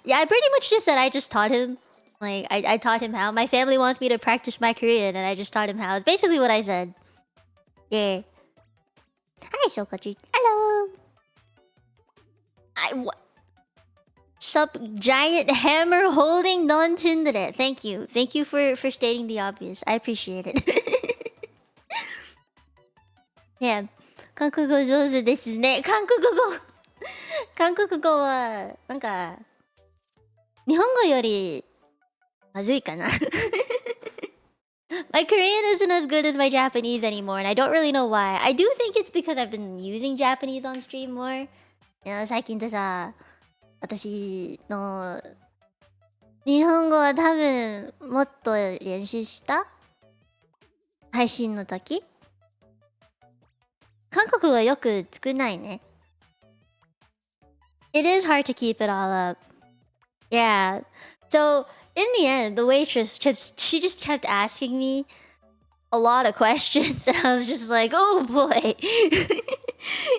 Yeah, I pretty much just said I just taught him. Like, I taught him how. My family wants me to practice my Korean, and I just taught him how. It's basically what I said. Yeah. Hi, Sokachi. Hello. Sup, giant hammer holding non Tsundere. Thank you. Thank you for stating the obvious. I appreciate it. Yeah. 韓国語上手ですね。韓国語はなんか日本語よりまずいかな。My Korean isn't as good as my Japanese anymore, and I don't really know why. I do think it's because I've been using Japanese on stream more. 最近ってさ、私の日本語は多分もっと練習した配信の時。韓国語はよく少ないね。It is hard to keep it all up. Yeah. So in the end, the waitress she just kept asking me a lot of questions, and I was just like, "Oh boy."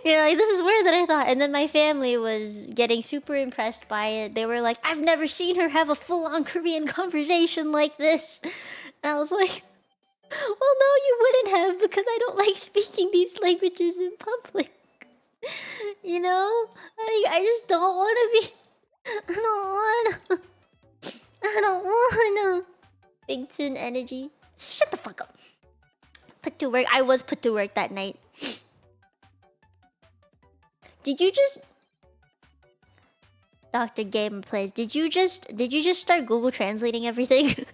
You know, like, this is weird than I thought. And then my family was getting super impressed by it. They were like, "I've never seen her have a full-on Korean conversation like this." And I was like, "Well, no, you wouldn't have, because I don't like speaking these languages in public." You know? I just don't want to be... I don't wanna. Big Tsun energy. Shut the fuck up. Put to work. I was put to work that night. Did you just... Dr. Gamer Plays, did you just start Google translating everything?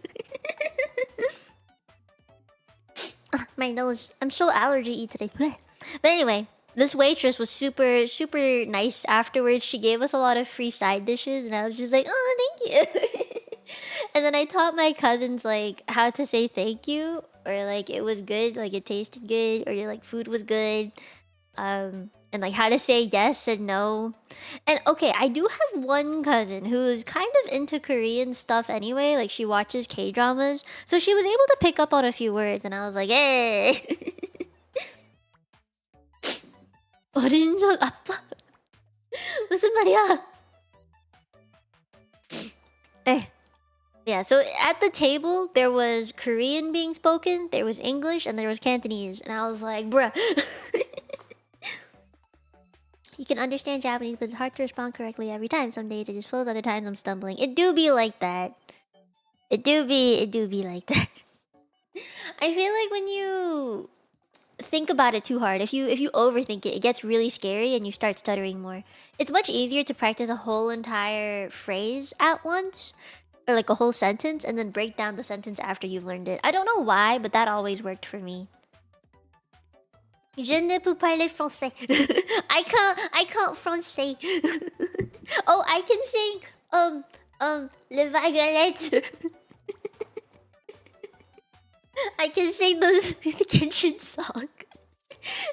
My nose. I'm so allergy-y today. But anyway, this waitress was super nice afterwards. She gave us a lot of free side dishes, and I was just like, "Oh, thank you." And then I taught my cousins like how to say thank you, or like it was good, like it tasted good, or like food was good. and like how to say yes and no. And okay, I do have one cousin who's kind of into Korean stuff anyway. Like she watches K dramas, so she was able to pick up on a few words, and I was like, hey. 어린 적 아빠 무슨 말이야? Eh. Yeah, so at the table there was Korean being spoken, there was English, and there was Cantonese, and I was like, bruh. You can understand Japanese, but it's hard to respond correctly every time. Some days it just flows, other times I'm stumbling. It do be like that. It do be like that. I feel like when you think about it too hard, if you overthink it, it gets really scary and you start stuttering more. It's much easier to practice a whole entire phrase at once, or like a whole sentence, and then break down the sentence after you've learned it. I don't know why, but that always worked for me. Je ne peux parler français. I can't français. Oh, I can sing Le Vagalette. I can sing the Genshin song.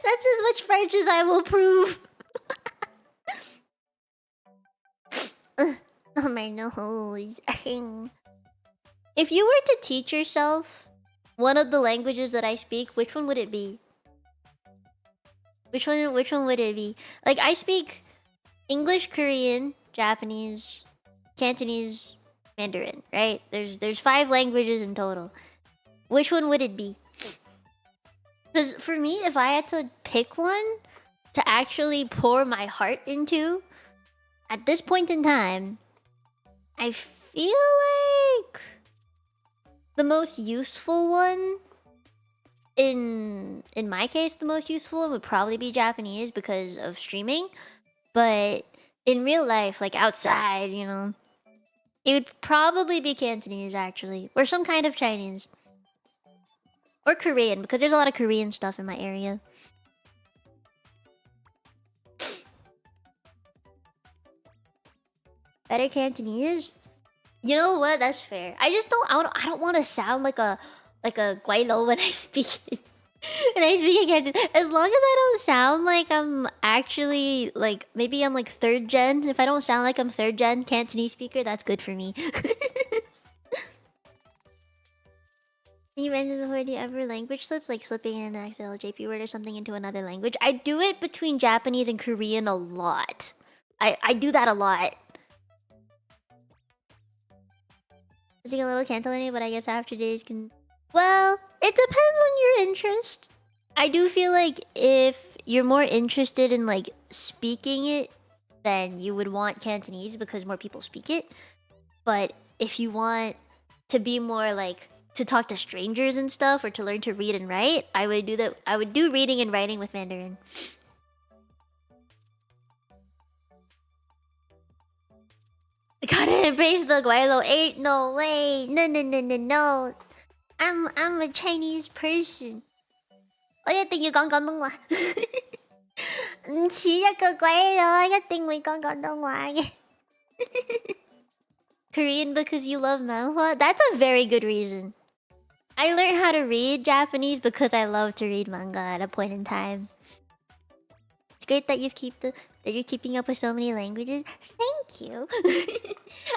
That's as much French as I will prove. Oh my nose. If you were to teach yourself one of the languages that I speak, which one would it be? Which one would it be? Like, I speak English, Korean, Japanese, Cantonese, Mandarin, right? There's 5 languages in total. Which one would it be? Because for me, if I had to pick one to actually pour my heart into, at this point in time, I feel like the most useful one, in my case, the most useful one would probably be Japanese because of streaming. But in real life, like outside, you know, it would probably be Cantonese actually, or some kind of Chinese. Or Korean, because there's a lot of Korean stuff in my area. Better Cantonese? You know what? That's fair. I just don't. I don't want to sound like a guaylo when I speak it. When I speak Cantonese, as long as I don't sound like I'm actually like, maybe I'm like 3rd gen. If I don't sound like I'm 3rd gen Cantonese speaker, that's good for me. You mentioned before, do you ever language slips, like slipping in an XL JP word or something into another language? I do it between Japanese and Korean a lot. I do that a lot. I speak a little Cantonese, but I guess after days can... Well, it depends on your interest. I do feel like if you're more interested in like speaking it, then you would want Cantonese because more people speak it. But if you want to be more like... to talk to strangers and stuff, or to learn to read and write, I would do that. I would do reading and writing with Mandarin. Gotta embrace the guaylo. Ain't no way. No. I'm a Chinese person. I think you gong gong dong hua. 似一個鬼佬，一定會講廣東話嘅。Korean because you love manhwa? That's a very good reason. I learned how to read Japanese because I love to read manga at a point in time. It's great that you're keeping up with so many languages. Thank you.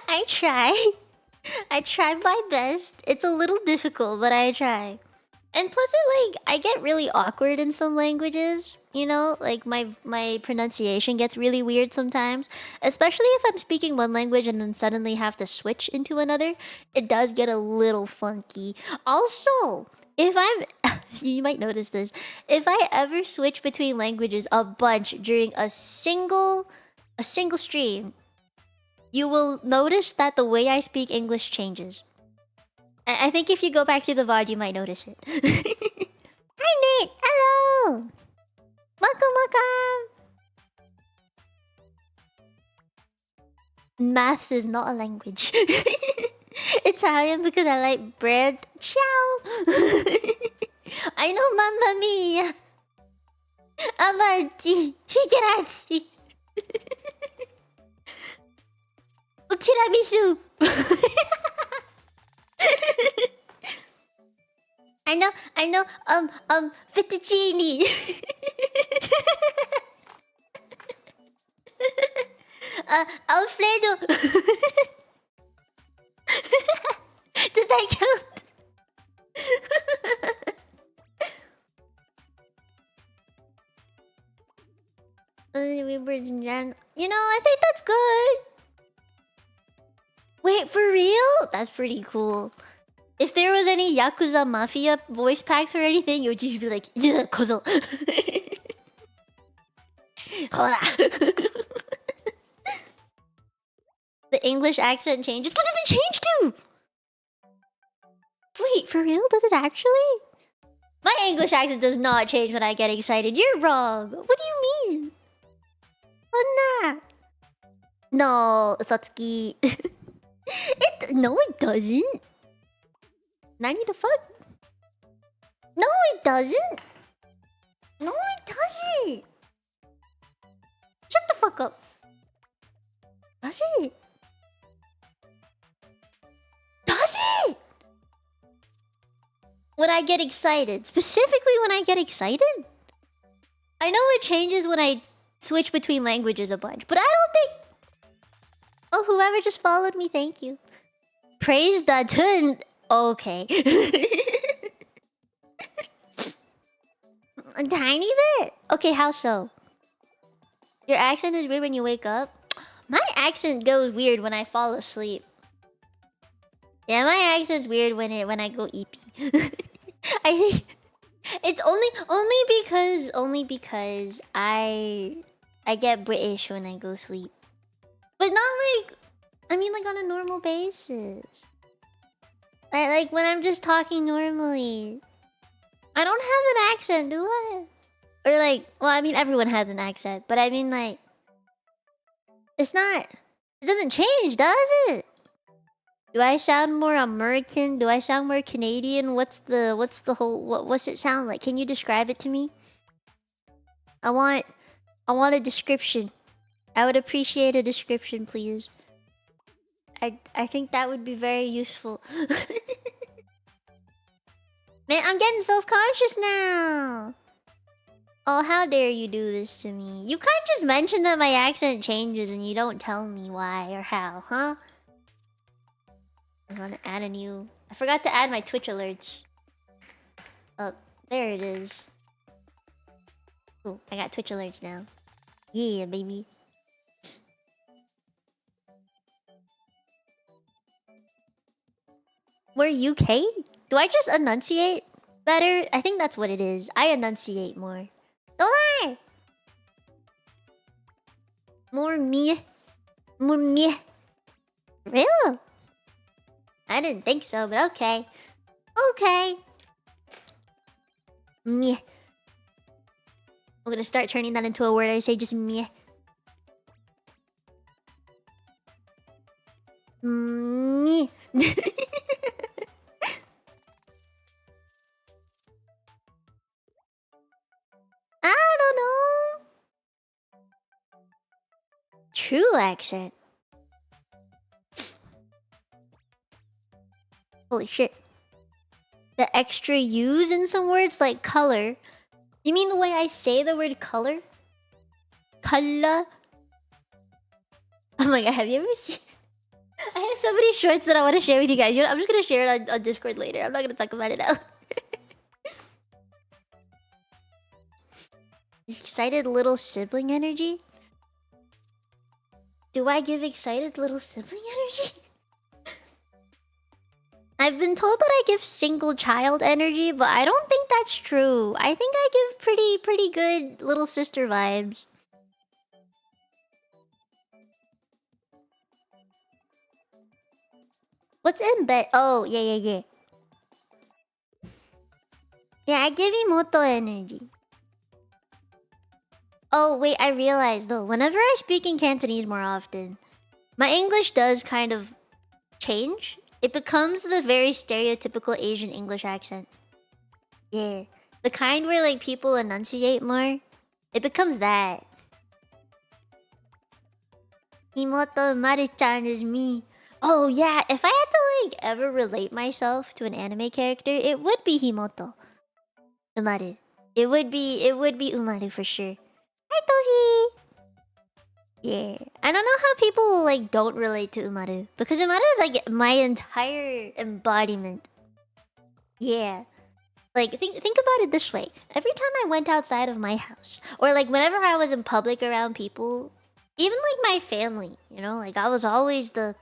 I try. I try my best. It's a little difficult, but I try. And plus I get really awkward in some languages. You know, like my pronunciation gets really weird sometimes. Especially if I'm speaking one language and then suddenly have to switch into another. It does get a little funky. Also, if I'm... you might notice this. If I ever switch between languages a bunch during a single stream, you will notice that the way I speak English changes. I think if you go back through the VOD, you might notice it. Hi, Nate! Hello! Welcome! Maths is not a language. Italian because I like bread. Ciao! I know Mamma Mia! Avanti! Grazie! Tiramisu! I know, fettuccine. Alfredo. Does that count? Words in general. You know, I think that's good. Wait, for real? That's pretty cool. If there was any Yakuza Mafia voice packs or anything, it would just be like, yeah, kozo. Hora. The English accent changes. What does it change to? Wait, for real? Does it actually? My English accent does not change when I get excited. You're wrong. What do you mean? Oh, nah. No, Satsuki. No, it doesn't. Nani the fuck? No, it doesn't. No, it doesn't. Shut the fuck up. Does it? Does it? When I get excited. Specifically when I get excited? I know it changes when I switch between languages a bunch, but I don't think... Oh, whoever just followed me, thank you. Praise the turn... Okay. A tiny bit? Okay, how so? Your accent is weird when you wake up? My accent goes weird when I fall asleep. Yeah, my accent's weird when I go EP. I think it's only because I get British when I go sleep. But not like, I mean like on a normal basis. Like when I'm just talking normally. I don't have an accent, do I? Or like, well, I mean everyone has an accent, but I mean like, it's not, it doesn't change, does it? Do I sound more American? Do I sound more Canadian? What's the whole, what's it sound like? Can you describe it to me? I want a description. I would appreciate a description, please. I think that would be very useful. Man, I'm getting self-conscious now. Oh, how dare you do this to me? You can't just mention that my accent changes and you don't tell me why or how, huh? I'm gonna add a new... I forgot to add my Twitch alerts. Oh, there it is. Oh, I got Twitch alerts now. Yeah, baby. We're UK? Do I just enunciate better? I think that's what it is. I enunciate more. Don't I? More me. More me. Real? I didn't think so, but okay. Okay. Meh. I'm gonna start turning that into a word. I say just meh. Meh. I don't know. True accent. Holy shit. The extra U's in some words like color. You mean the way I say the word color? Color? Oh my god, have you ever seen... I have so many shorts that I want to share with you guys. You know, I'm just gonna share it on Discord later. I'm not gonna talk about it now. Excited little sibling energy? Do I give excited little sibling energy? I've been told that I give single child energy, but I don't think that's true. I think I give pretty good little sister vibes. What's in bed? Oh, yeah. Yeah, I give immortal energy. Oh, wait, I realized though, whenever I speak in Cantonese more often, my English does kind of change. It becomes the very stereotypical Asian English accent. Yeah. The kind where like people enunciate more. It becomes that. Himoto Maru-chan is me. Oh yeah, if I had to like ever relate myself to an anime character, it would be Himoto Umaru. It would be Umaru for sure. Hi Toshi! Yeah. I don't know how people like don't relate to Umaru. Because Umaru is like my entire embodiment. Yeah. Like think about it this way. Every time I went outside of my house, or like whenever I was in public around people, even like my family, you know, like I was always the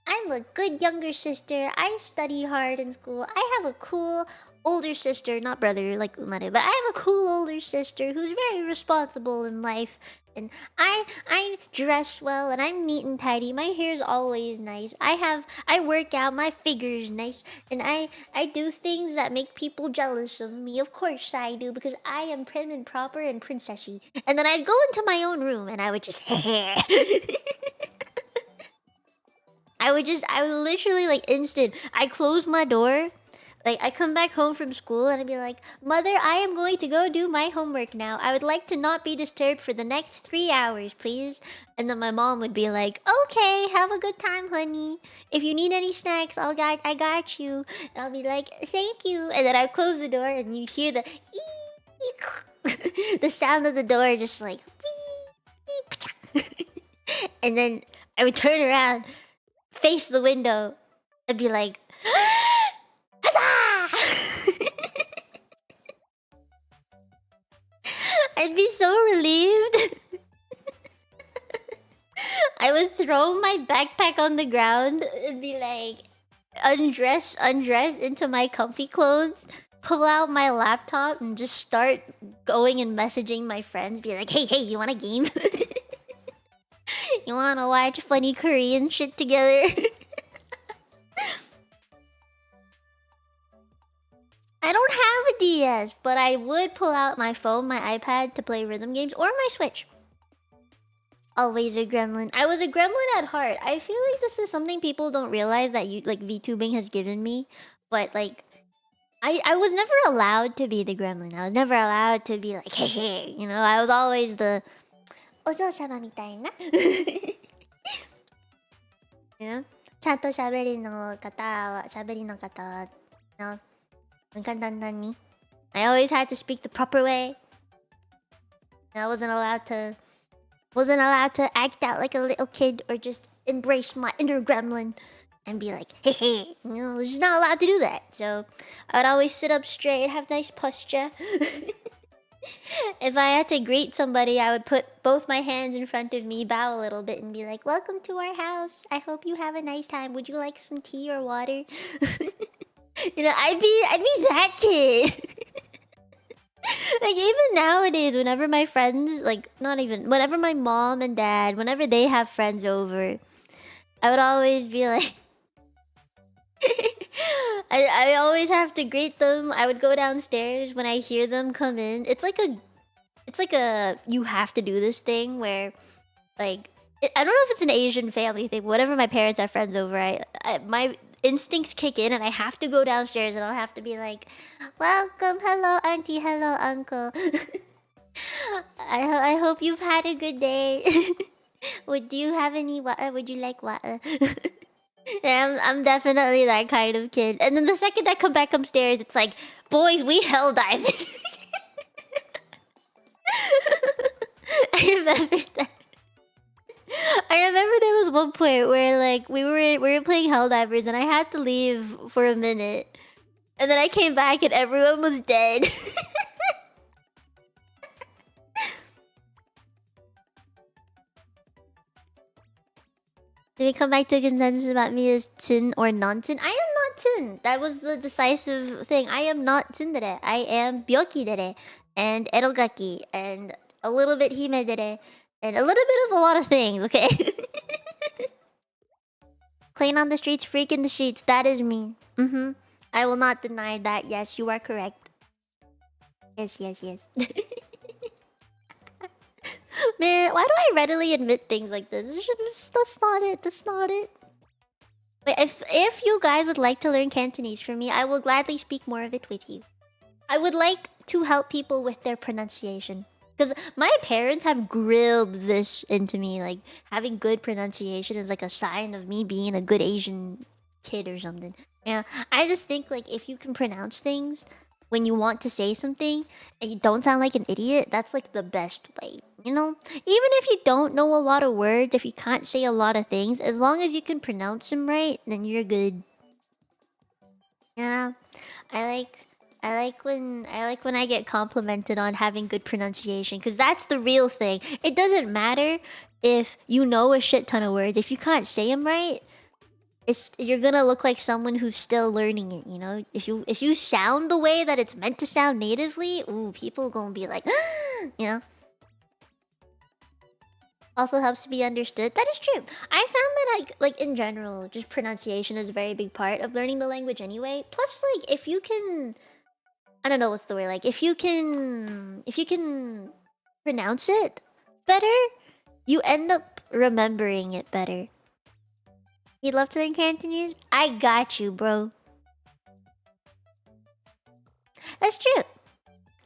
I'm a good younger sister. I study hard in school. I have a cool older sister, not brother like Umare, but I have a cool older sister who's very responsible in life. And I dress well and I'm neat and tidy. My hair's always nice. I work out, my figure's nice, and I do things that make people jealous of me. Of course I do, because I am prim and proper and princessy. And then I'd go into my own room and I would just I would literally like instant. I close my door. Like I come back home from school and I'd be like, "Mother, I am going to go do my homework now. I would like to not be disturbed for the next 3 hours, please." And then my mom would be like, "Okay, have a good time, honey. If you need any snacks, I got you." And I'll be like, "Thank you." And then I close the door and you hear the the sound of the door just like and then I would turn around, face the window, and be like, huzzah! I'd be so relieved. I would throw my backpack on the ground and be like, undress into my comfy clothes, pull out my laptop, and just start going and messaging my friends. Be like, hey, you want a game? You wanna watch funny Korean shit together? I don't have a DS, but I would pull out my phone, my iPad to play rhythm games, or my Switch. Always a gremlin. I was a gremlin at heart. I feel like this is something people don't realize that you like VTubing has given me. But like I was never allowed to be the gremlin. I was never allowed to be like, hey, you know, I was always the Ojo-sama mitai na. You know? ちゃんと喋りの方は、喋りの方は、no, I always had to speak the proper way. I wasn't allowed to act out like a little kid or just embrace my inner gremlin and be like, hey, you know, I was just not allowed to do that. So I would always sit up straight, have nice posture. If I had to greet somebody, I would put both my hands in front of me, bow a little bit, and be like, "Welcome to our house. I hope you have a nice time. Would you like some tea or water?" You know, I'd be that kid. Like even nowadays, whenever my friends, like not even, whenever my mom and dad, whenever they have friends over, I would always be like, I always have to greet them. I would go downstairs when I hear them come in. It's like a you have to do this thing where like I don't know if it's an Asian family thing. But whenever my parents have friends over, my instincts kick in and I have to go downstairs and I'll have to be like, "Welcome, hello auntie, hello uncle. I hope you've had a good day. Do you have any water? Would you like water?" Yeah, I'm definitely that kind of kid. And then the second I come back upstairs, it's like, "Boys, we hell dive." I remember that. I remember there was one point where like we were playing Helldivers and I had to leave for a minute. And then I came back and everyone was dead. Did we come back to a consensus about me as Tsun or non-Tsun? I am not Tsun. That was the decisive thing. I am not Tsundere. I am Byokidere and Erogaki and a little bit Himedere and a little bit of a lot of things, okay? Clean on the streets, freak in the sheets. That is me. Mm-hmm. I will not deny that. Yes, you are correct. Yes. Man, why do I readily admit things like this? That's not it. That's not it. But if you guys would like to learn Cantonese from me, I will gladly speak more of it with you. I would like to help people with their pronunciation. Because my parents have grilled this into me. Like, having good pronunciation is like a sign of me being a good Asian kid or something. Yeah, I just think like if you can pronounce things, when you want to say something and you don't sound like an idiot, that's like the best way, you know? Even if you don't know a lot of words, if you can't say a lot of things, as long as you can pronounce them right, then you're good. You know? I like when I get complimented on having good pronunciation, because that's the real thing. It doesn't matter if you know a shit ton of words. If you can't say them right, you're gonna look like someone who's still learning it, you know? If you sound the way that it's meant to sound natively, ooh, people gonna be like, you know? Also helps to be understood. That is true. I found that like in general, just pronunciation is a very big part of learning the language anyway. Plus, like, if you can, I don't know what's the word, like if you can pronounce it better, you end up remembering it better. You'd love to learn Cantonese? I got you, bro. That's true.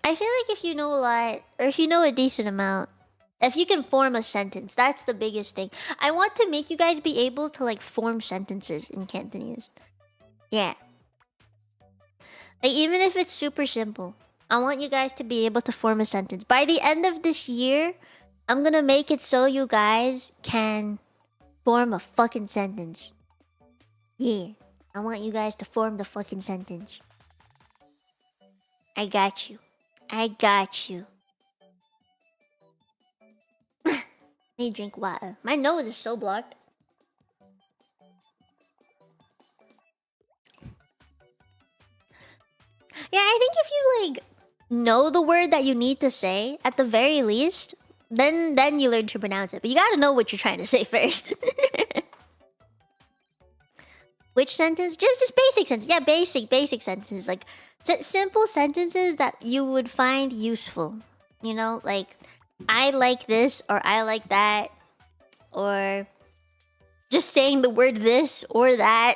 I feel like if you know a lot, or if you know a decent amount, if you can form a sentence, that's the biggest thing. I want to make you guys be able to like form sentences in Cantonese. Yeah. Like, even if it's super simple, I want you guys to be able to form a sentence. By the end of this year, I'm gonna make it so you guys can form a fucking sentence. Yeah. I want you guys to form the fucking sentence. I got you. I got you. Let me drink water. My nose is so blocked. Yeah, I think if you like know the word that you need to say at the very least, then you learn to pronounce it. But you gotta know what you're trying to say first. Which sentence? Just basic sentence. Yeah, basic sentences. Like simple sentences that you would find useful. You know, like I like this or I like that, or just saying the word this or that.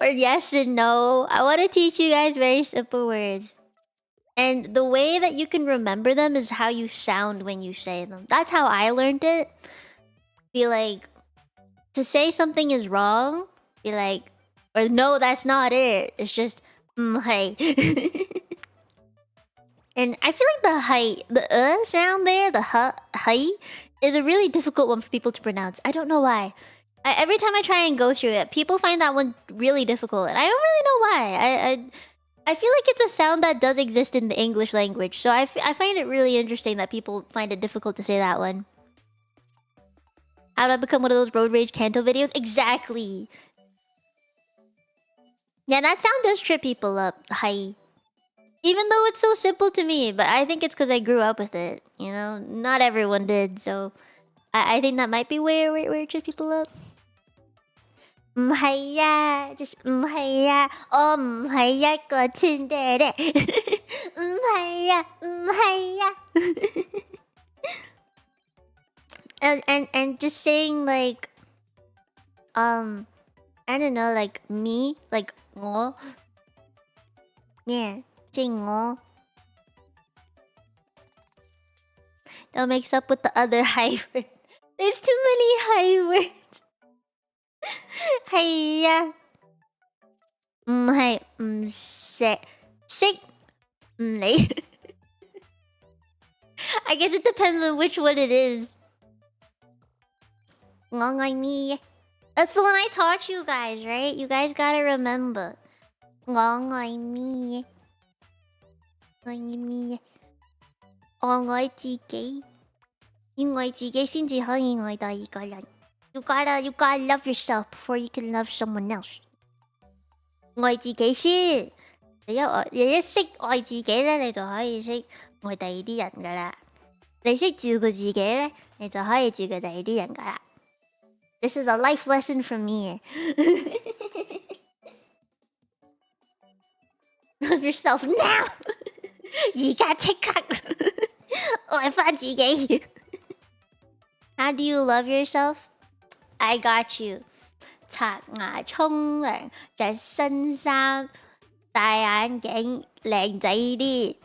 Or yes and no. I want to teach you guys very simple words. And the way that you can remember them is how you sound when you say them. That's how I learned it. Be like, to say something is wrong, be like, or no, that's not it. It's just, hey. And I feel like the sound there, the hi, is a really difficult one for people to pronounce. I don't know why. Every time I try and go through it, people find that one really difficult, and I don't really know why. I feel like it's a sound that does exist in the English language, so I find it really interesting that people find it difficult to say that one. How do I become one of those road rage Kanto videos? Exactly. Yeah, that sound does trip people up. Hi. Even though it's so simple to me, but I think it's because I grew up with it. You know, not everyone did, so I think that might be where it trips people up. Maya, just Maya, oh Maya ko tsundere. Maya, Maya. And just saying like, I don't know, like me, like ngo. Yeah, saying ngo. Don't mix up with the other high word. There's too many high words. Hiya. Hi. Sick. I guess it depends on which one it is. Ngongoy mi. That's the one I taught you guys, right? You guys gotta remember. Ngongoy mi. Ngongoy mi. 我愛自己，要愛自己先至可以愛第二個人。You gotta love yourself before you can love someone else。愛自己先，你一識愛自己咧，你就可以識愛第二啲人噶啦。你識照顧自己咧，你就可以照顧第二啲人噶啦。This is a life lesson from me. Love yourself now. 而家即刻愛返自己。How do you love yourself? I got you. 刷牙、沖涼、着新衫、戴眼鏡，靚仔啲。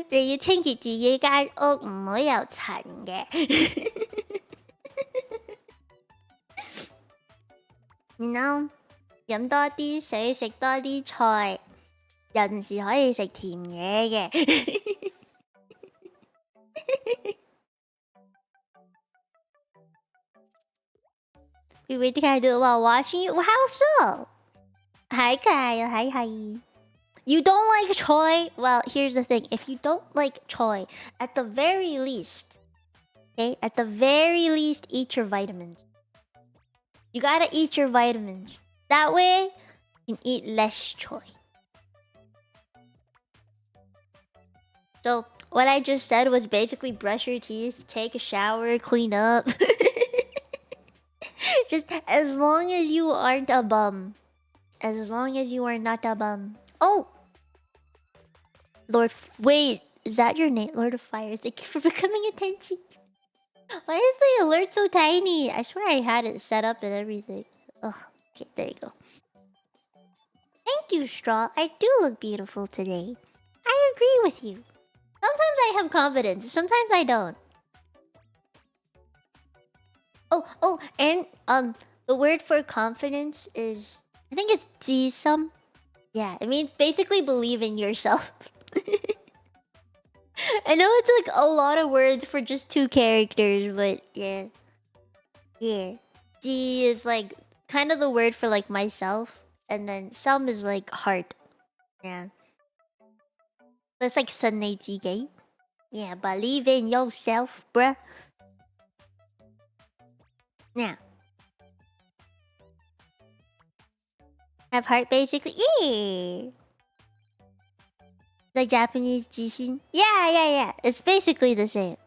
你要清潔自己間屋，唔好有塵嘅。You know, 飲多啲水，食多啲菜，有陣時可以食甜嘢嘅。Wait, can I do it while watching you? How so? Hi, Kyle. Hi. You don't like choi? Well, here's the thing. If you don't like choi, at the very least, okay? At the very least, eat your vitamins. You gotta eat your vitamins. That way, you can eat less choi. So, what I just said was basically brush your teeth, take a shower, clean up. Just as long as you aren't a bum. As long as you are not a bum. Oh! Wait, is that your name? Lord of Fire, thank you for becoming a Tenchi. Why is the alert so tiny? I swear I had it set up and everything. Ugh, okay, there you go. Thank you, Straw. I do look beautiful today. I agree with you. Sometimes I have confidence, sometimes I don't. Oh, and the word for confidence is, I think it's jisum. Yeah, it means basically believe in yourself. I know it's like a lot of words for just 2 characters, but yeah. Yeah. D is like kind of the word for like myself, and then some is like heart. Yeah. But it's like sunnae. Yeah, believe in yourself, bruh. Yeah. Have heart basically. Yeah. The Japanese jishin. Yeah. It's basically the same.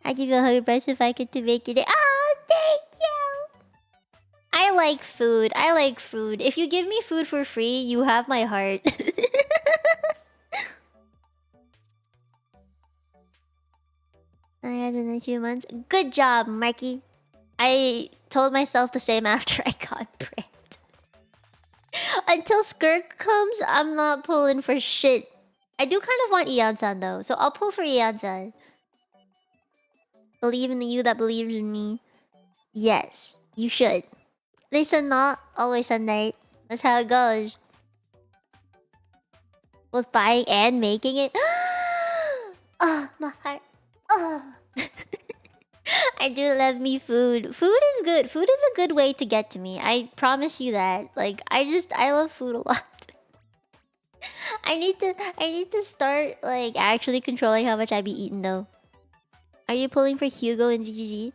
I give you 100 if I get to make it. Oh, thank you. I like food. If you give me food for free, you have my heart. I had it in a few months. Good job, Mikey. I told myself the same after I got bread. Until Skirk comes, I'm not pulling for shit. I do kind of want Ian-san though, so I'll pull for Ian-san. Believe in the you that believes in me. Yes, you should. Listen, not always a night. That's how it goes. With buying and making it. Oh, my heart. Oh. I do love me food. Food is good. Food is a good way to get to me. I promise you that. Like, I love food a lot. I need to start like actually controlling how much I be eating though. Are you pulling for Hugo and ZGZ?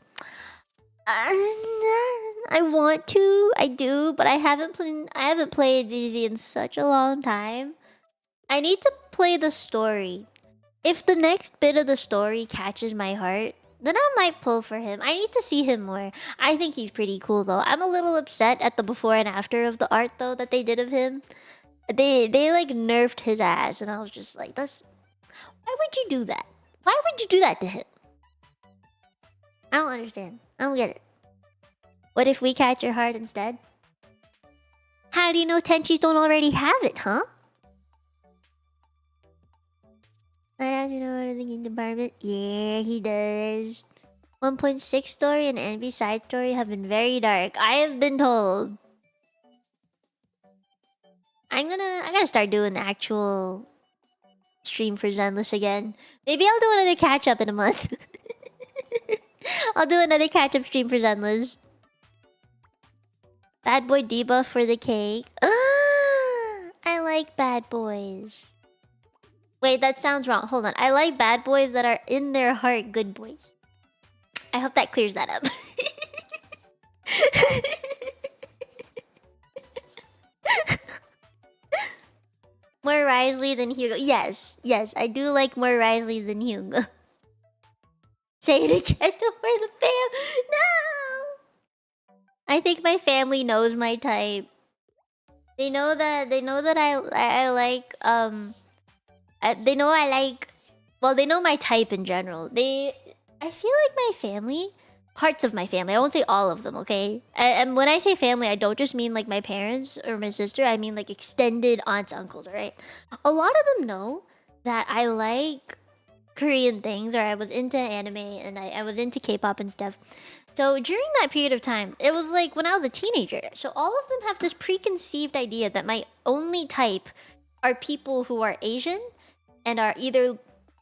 I want to. I do, but I haven't played ZGZ in such a long time. I need to play the story. If the next bit of the story catches my heart, then I might pull for him. I need to see him more. I think he's pretty cool though. I'm a little upset at the before and after of the art though that they did of him. They like nerfed his ass, and I was just like, that's... Why would you do that? Why would you do that to him? I don't understand. I don't get it. What if we catch your heart instead? How do you know Tenchis don't already have it, huh? Does you know what I think in department? Yeah, he does. 1.6 story and NB side story have been very dark. I have been told. I gotta start doing actual stream for Zenless again. Maybe I'll do another catch up in a month. I'll do another catch up stream for Zenless. Bad boy debuff for the cake. I like bad boys. Wait, that sounds wrong. Hold on. I like bad boys that are in their heart good boys. I hope that clears that up. More Risley than Hugo. Yes, I do like more Risley than Hugo. Say it again for the fam. No! I think my family knows my type. They know that I like they know I like, well, they know my type in general. I feel like my family, parts of my family, I won't say all of them, okay? And when I say family, I don't just mean like my parents or my sister. I mean like extended aunts, uncles, alright? A lot of them know that I like Korean things, or I was into anime and I was into K-pop and stuff. So during that period of time, it was like when I was a teenager. So all of them have this preconceived idea that my only type are people who are Asian and are either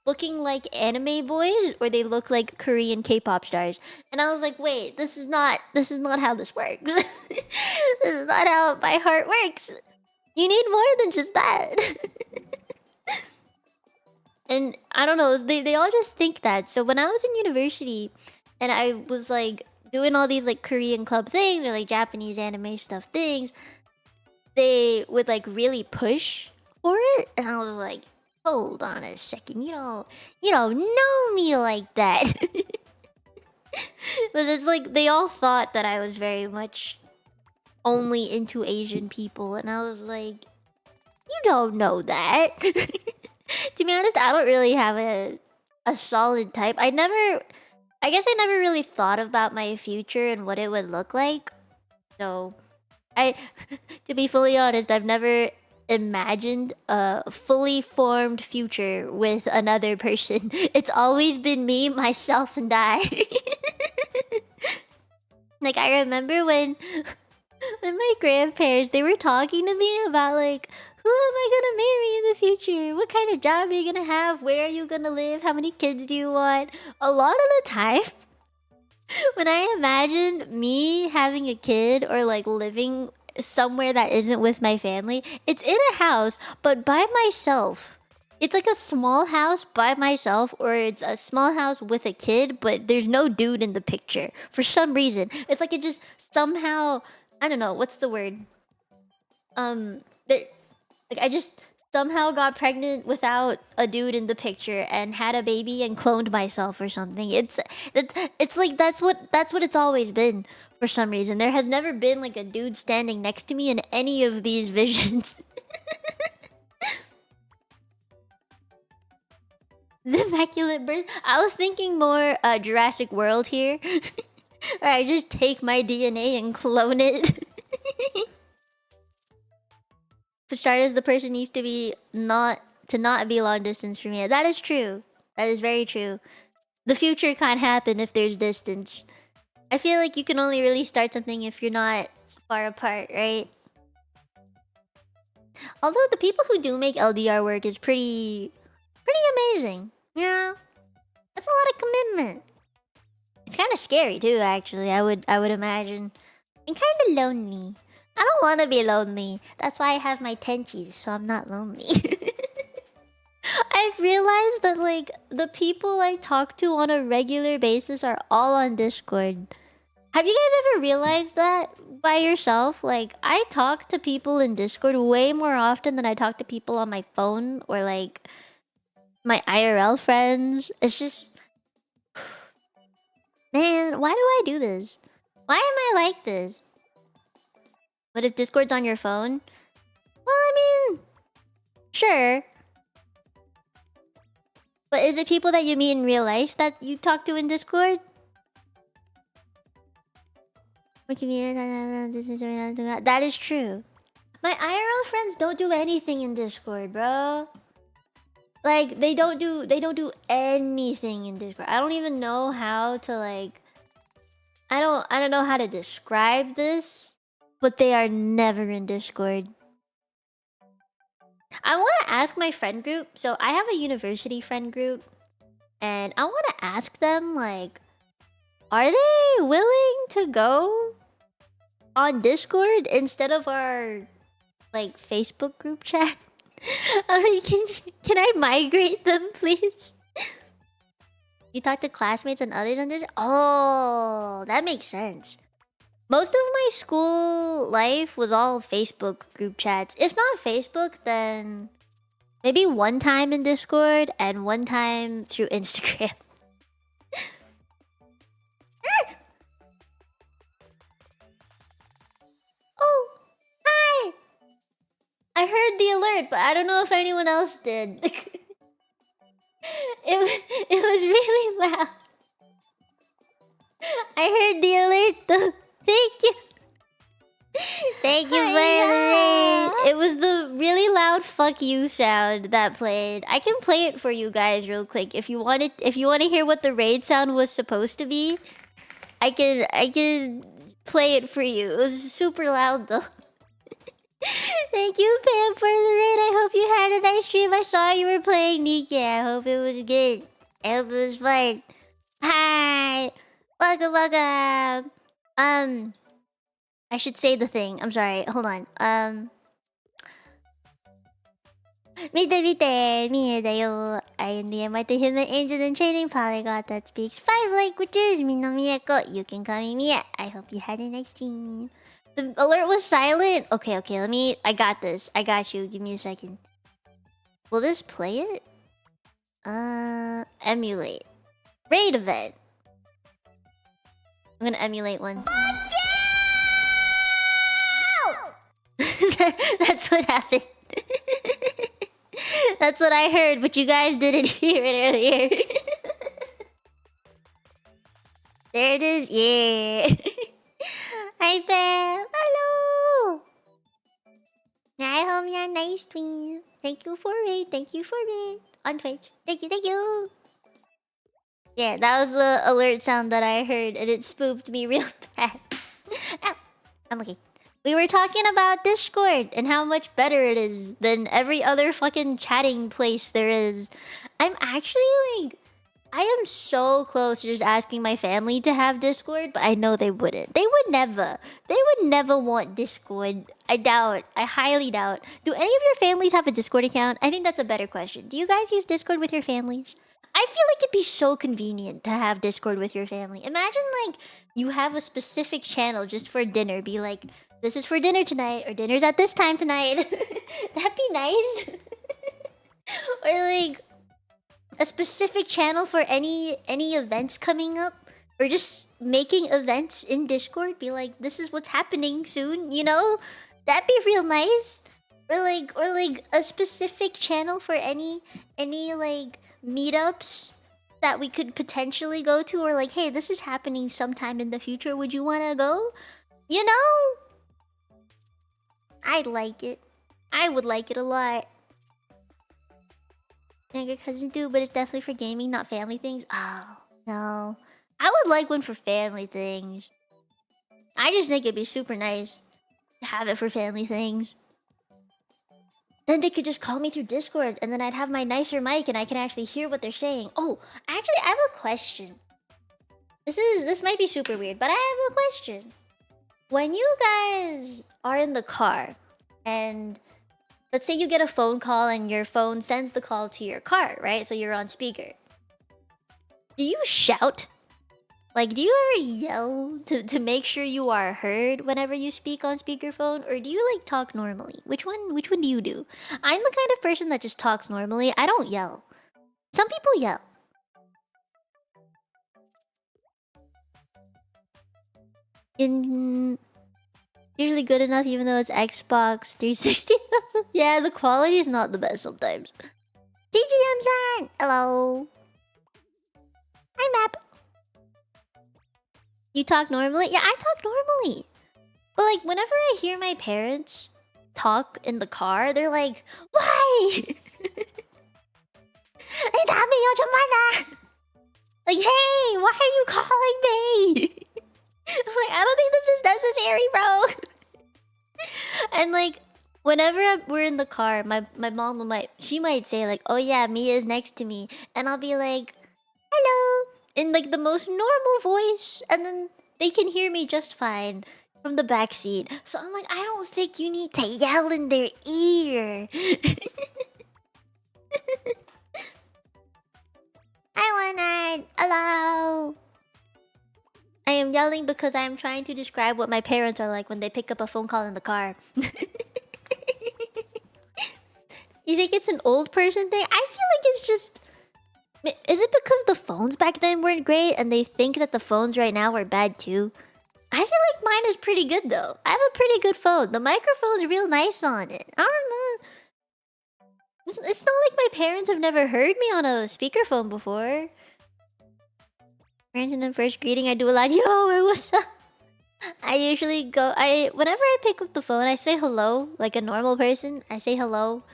looking like anime boys or they look like Korean K-pop stars. And I was like, wait, this is not how this works. This is not how my heart works. You need more than just that. And I don't know, they all just think that. So when I was in university and I was like doing all these like Korean club things or like Japanese anime stuff things, they would like really push for it, and I was like, hold on a second, you don't know me like that. But it's like they all thought that I was very much only into Asian people, and I was like, you don't know that. To be honest, I don't really have a solid type. I guess I never really thought about my future and what it would look like. So, to be fully honest, I've never imagined a fully formed future with another person. It's always been me, myself, and I. Like, I remember when my grandparents, they were talking to me about like, who am I gonna marry in the future? What kind of job are you gonna have? Where are you gonna live? How many kids do you want? A lot of the time, when I imagine me having a kid or like living somewhere that isn't with my family, it's in a house, but by myself. It's like a small house by myself, or it's a small house with a kid, but there's no dude in the picture. For some reason. It's like it just somehow, I don't know, what's the word? There, like I just somehow got pregnant without a dude in the picture and had a baby and cloned myself or something. It's like that's what it's always been for some reason. There has never been like a dude standing next to me in any of these visions. The Immaculate Birth. I was thinking more Jurassic World here. Or I just take my DNA and clone it. For starters, the person needs to be not be long distance from me. That is true. That is very true. The future can't happen if there's distance. I feel like you can only really start something if you're not far apart, right? Although the people who do make LDR work is pretty amazing. Yeah. That's a lot of commitment. It's kind of scary too, actually. I would imagine. And kind of lonely. I don't want to be lonely. That's why I have my tenchis, so I'm not lonely. I've realized that like the people I talk to on a regular basis are all on Discord. Have you guys ever realized that by yourself? Like, I talk to people in Discord way more often than I talk to people on my phone or like my IRL friends. It's just, man, why do I do this? Why am I like this? But if Discord's on your phone, well, I mean, sure. But is it people that you meet in real life that you talk to in Discord? That is true. My IRL friends don't do anything in Discord, bro. Like they don't do anything in Discord. I don't even know how to like I don't know how to describe this, but they are never in Discord. I want to ask my friend group. So I have a university friend group, and I want to ask them like, are they willing to go on Discord instead of our like Facebook group chat? Can I migrate them, please? You talk to classmates and others on this? Oh, that makes sense. Most of my school life was all Facebook group chats. If not Facebook, then maybe one time in Discord and one time through Instagram. Oh, hi! I heard the alert, but I don't know if anyone else did. It was really loud. I heard the alert though. Thank you. Thank you for the raid. It was the really loud fuck you sound that played. I can play it for you guys real quick if you want to hear what the raid sound was supposed to be. I can play it for you. It was super loud though. Thank you, Pam, for the raid. I hope you had a nice stream. I saw you were playing Nikki. I hope it was good. I hope it was fun. Hi. Welcome, welcome. I should say the thing. I'm sorry. Hold on. Mite Mite, Mie da yo. I am the immortal human angel in training polyglot that speaks 5 languages. Mino Mieko. You can call me Mie. I hope you had a nice stream. The alert was silent. Okay, let me. I got this. I got you. Give me a second. Will this play it? Emulate. Raid event. I'm gonna emulate one. That's what happened. That's what I heard, but you guys didn't hear it earlier. There it is. Yeah. Hi, Pam. Hello. I hope you had a nice stream. Thank you for it. Thank you for it. On Twitch. Thank you. Thank you. Yeah, that was the alert sound that I heard, and it spooked me real bad. Ow. I'm okay. We were talking about Discord and how much better it is than every other fucking chatting place there is. I'm actually like... I am so close to just asking my family to have Discord, but I know they wouldn't. They would never. They would never want Discord. I doubt. I highly doubt. Do any of your families have a Discord account? I think that's a better question. Do you guys use Discord with your families? I feel like it'd be so convenient to have Discord with your family. Imagine like you have a specific channel just for dinner. Be like, this is for dinner tonight, or dinner's at this time tonight. That'd be nice. Or like a specific channel for any events coming up, or just making events in Discord. Be like, this is what's happening soon, you know? That'd be real nice. Or like a specific channel for any like meetups that we could potentially go to, or like, hey, this is happening sometime in the future. Would you want to go? You know? I'd like it. I would like it a lot. Younger cousins do, but it's definitely for gaming, not family things. Oh, no. I would like one for family things. I just think it'd be super nice to have it for family things. Then they could just call me through Discord, and then I'd have my nicer mic and I can actually hear what they're saying. Oh, actually, I have a question. This might be super weird, but I have a question. When you guys are in the car, and let's say you get a phone call and your phone sends the call to your car, right? So you're on speaker. Do you shout? Like, do you ever yell to make sure you are heard whenever you speak on speakerphone? Or do you like talk normally? Which one do you do? I'm the kind of person that just talks normally. I don't yell. Some people yell. Usually good enough even though it's Xbox 360. Yeah, the quality is not the best sometimes. TGM-san! Hello. Hi, Map. You talk normally? Yeah, I talk normally. But like, whenever I hear my parents talk in the car, they're like, why? Like, hey, why are you calling me? I'm like, I don't think this is necessary, bro. And like, whenever we're in the car, my mom might say like, oh yeah, Mia's next to me. And I'll be like, hello. In like the most normal voice. And then they can hear me just fine from the back seat. So I'm like, I don't think you need to yell in their ear. Hi, Leonard. Hello. I am yelling because I am trying to describe what my parents are like when they pick up a phone call in the car. You think it's an old person thing? I feel like it's just... Is it because the phones back then weren't great and they think that the phones right now are bad too? I feel like mine is pretty good though. I have a pretty good phone. The microphone's real nice on it. I don't know. It's not like my parents have never heard me on a speakerphone before. Granting them first greeting, I do a lot. Yo, what's up? I usually go... Whenever I pick up the phone, I say hello. Like a normal person, I say hello.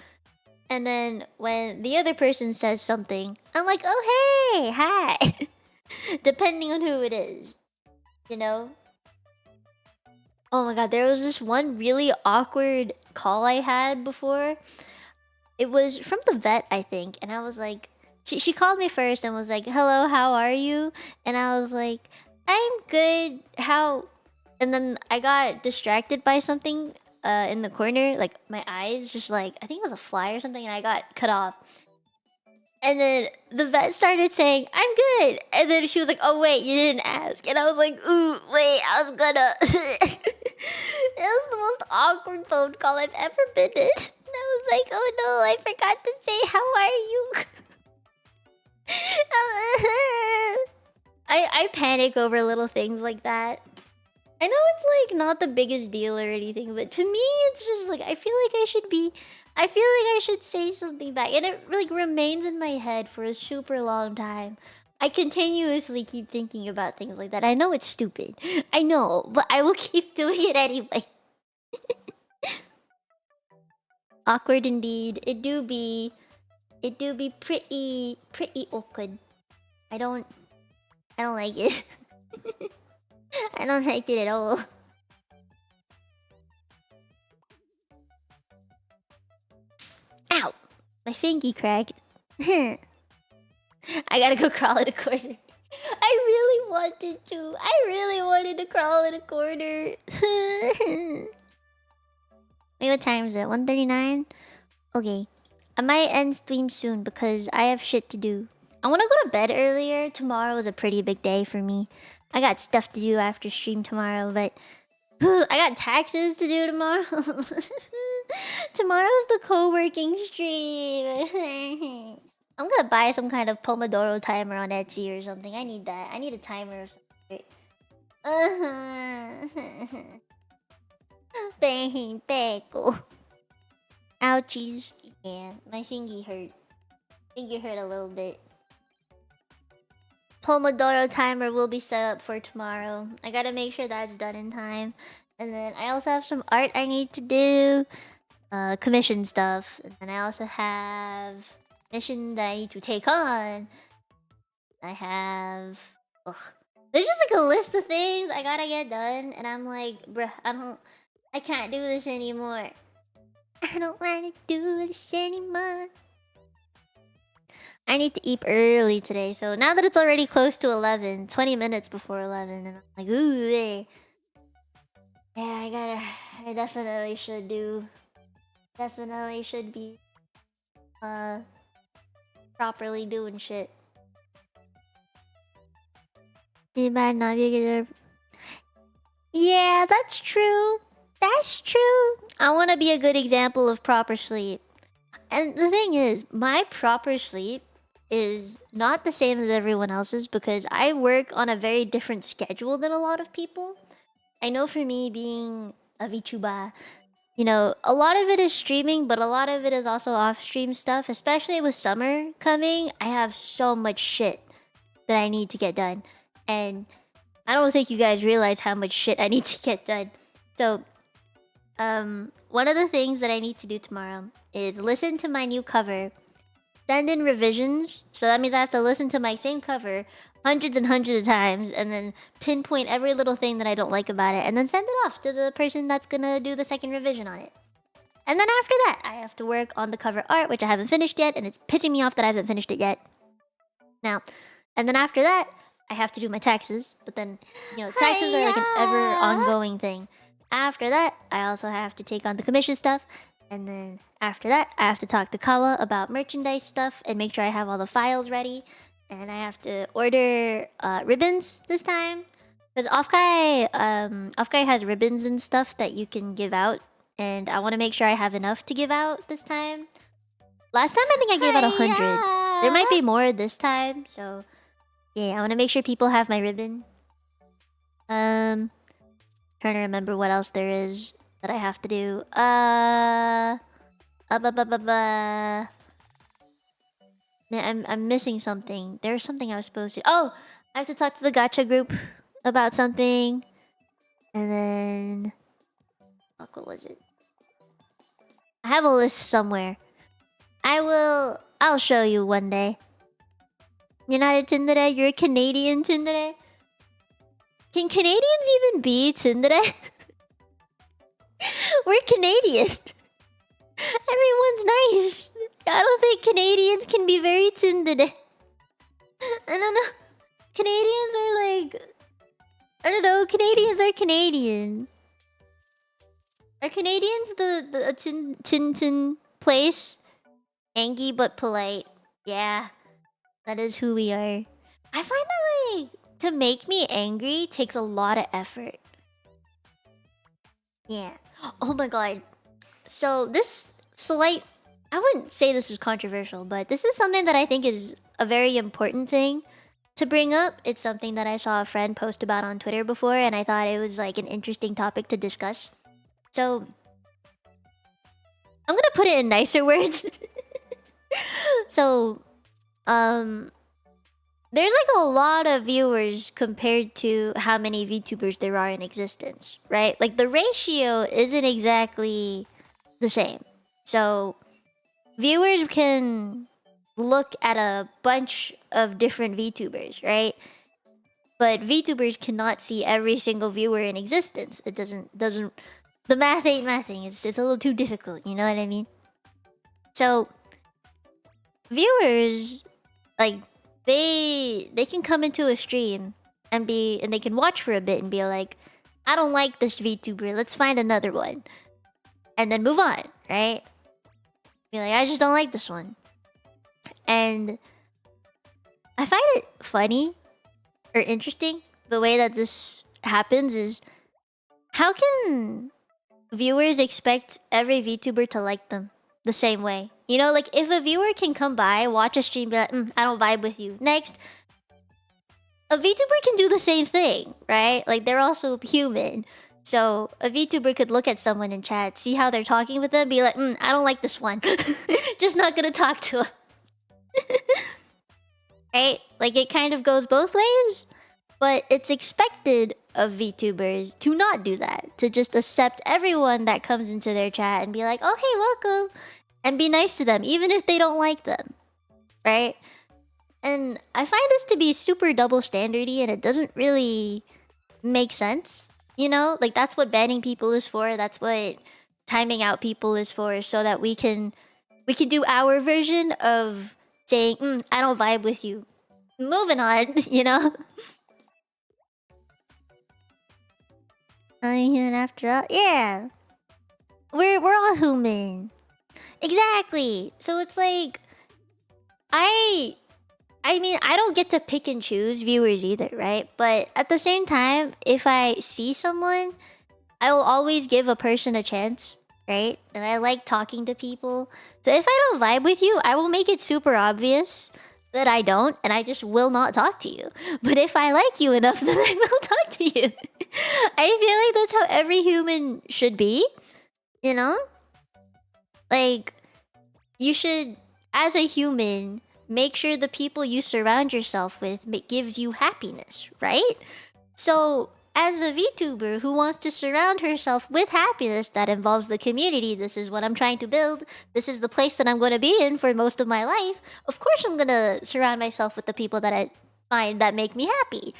And then when the other person says something, I'm like, oh hey, hi. Depending on who it is. you know? Oh my god, there was this one really awkward call I had before. It was from the vet, I think, and I was like, she called me first and was like, "Hello, how are you?" And I was like, "I'm good. How?" And then I got distracted by something in the corner, like my eyes, just like I think it was a fly or something, and I got cut off. And then the vet started saying, "I'm good." And then she was like, "Oh wait, you didn't ask." And I was like, "Ooh, wait, I was gonna." It was the most awkward phone call I've ever been in. And I was like, "Oh no, I forgot to say how are you." I panic over little things like that. I know it's like not the biggest deal or anything, but to me it's just like I feel like I should say something back, and it like remains in my head for a super long time. I continuously keep thinking about things like that. I know it's stupid. I know, but I will keep doing it anyway. Awkward indeed. It do be pretty awkward. I don't like it. I don't like it at all. Ow! My fingy cracked. I gotta go crawl in a corner. I really wanted to. I really wanted to crawl in a corner. Wait, what time is it? 1:39? Okay. I might end stream soon because I have shit to do. I want to go to bed earlier. Tomorrow is a pretty big day for me. I got stuff to do after stream tomorrow, but I got taxes to do tomorrow. Tomorrow's the co-working stream. I'm gonna buy some kind of Pomodoro timer on Etsy or something. I need that. I need a timer of some sort. Peko. Ouchies. Yeah, my fingy hurt. Finger hurt a little bit. Pomodoro timer will be set up for tomorrow. I gotta make sure that's done in time. And then I also have some art I need to do. Commission stuff. And then I also have mission that I need to take on. I have... Ugh. There's just like a list of things I gotta get done. And I'm like, bruh, I can't do this anymore. I don't wanna do this anymore. I need to eat early today, so now that it's already close to 11, 20 minutes before 11, and I'm like, ooh, yeah, I definitely should do, definitely should be, properly doing shit. Be bad, not be good. Yeah, that's true. That's true. I want to be a good example of proper sleep. And the thing is, my proper sleep is not the same as everyone else's because I work on a very different schedule than a lot of people. I know for me being a VTuber, you know, a lot of it is streaming, but a lot of it is also off-stream stuff. Especially with summer coming, I have so much shit that I need to get done. And I don't think you guys realize how much shit I need to get done. So, one of the things that I need to do tomorrow is listen to my new cover, send in revisions. So that means I have to listen to my same cover hundreds and hundreds of times and then pinpoint every little thing that I don't like about it and then send it off to the person that's gonna do the second revision on it. And then after that, I have to work on the cover art, which I haven't finished yet, and it's pissing me off that I haven't finished it yet. Now, and then after that, I have to do my taxes. But then, you know, taxes are like an ever ongoing thing. After that, I also have to take on the commission stuff. And then after that, I have to talk to Kawa about merchandise stuff and make sure I have all the files ready. And I have to order ribbons this time. Because Offguy has ribbons and stuff that you can give out. And I want to make sure I have enough to give out this time. Last time I think I gave out 100. There might be more this time, so... Yeah, I want to make sure people have my ribbon. Trying to remember what else there is that I have to do. Man, I'm missing something. There's something I was supposed to... Oh! I have to talk to the gacha group about something. And then... Fuck, what was it? I have a list somewhere. I'll show you one day. You're not a Tsundere, you're a Canadian Tsundere. Can Canadians even be tsundere? We're Canadian. Everyone's nice. I don't think Canadians can be very tsundere. I don't know. Canadians are like... I don't know. Canadians are Canadian. Are Canadians the chin place? Angry but polite. Yeah. That is who we are. I find that like... To make me angry takes a lot of effort. Yeah. Oh my god. So this slight... I wouldn't say this is controversial, but this is something that I think is a very important thing to bring up. It's something that I saw a friend post about on Twitter before, and I thought it was like an interesting topic to discuss. So... I'm gonna put it in nicer words. So... There's like a lot of viewers compared to how many VTubers there are in existence, right? Like the ratio isn't exactly the same. So viewers can look at a bunch of different VTubers, right? But VTubers cannot see every single viewer in existence. It doesn't the math ain't mathing. It's a little too difficult, you know what I mean? So viewers like they can come into a stream and they can watch for a bit and be like, I don't like this VTuber, let's find another one. And then move on, right? Be like, I just don't like this one. And I find it funny or interesting the way that this happens is how can viewers expect every VTuber to like them the same way? You know, like if a viewer can come by, watch a stream, be like, I don't vibe with you. Next, a VTuber can do the same thing, right? Like they're also human. So a VTuber could look at someone in chat, see how they're talking with them, be like, I don't like this one. Just not gonna talk to him. Right? Like it kind of goes both ways. But it's expected of VTubers to not do that. To just accept everyone that comes into their chat and be like, oh hey, welcome. And be nice to them, even if they don't like them. Right? And I find this to be super double standardy and it doesn't really make sense. You know? Like that's what banning people is for. That's what timing out people is for. So that we can do our version of saying, I don't vibe with you. Moving on, you know? And after all, yeah. We're all human. Exactly. So it's like I mean, I don't get to pick and choose viewers either, right? But at the same time, if I see someone, I will always give a person a chance, right? And I like talking to people. So if I don't vibe with you, I will make it super obvious that I don't, and I just will not talk to you. But if I like you enough, then I will talk to you. I feel like that's how every human should be, you know? Like, you should, as a human, make sure the people you surround yourself with gives you happiness, right? So, as a VTuber who wants to surround herself with happiness that involves the community, this is what I'm trying to build, this is the place that I'm going to be in for most of my life, of course I'm going to surround myself with the people that I find that make me happy,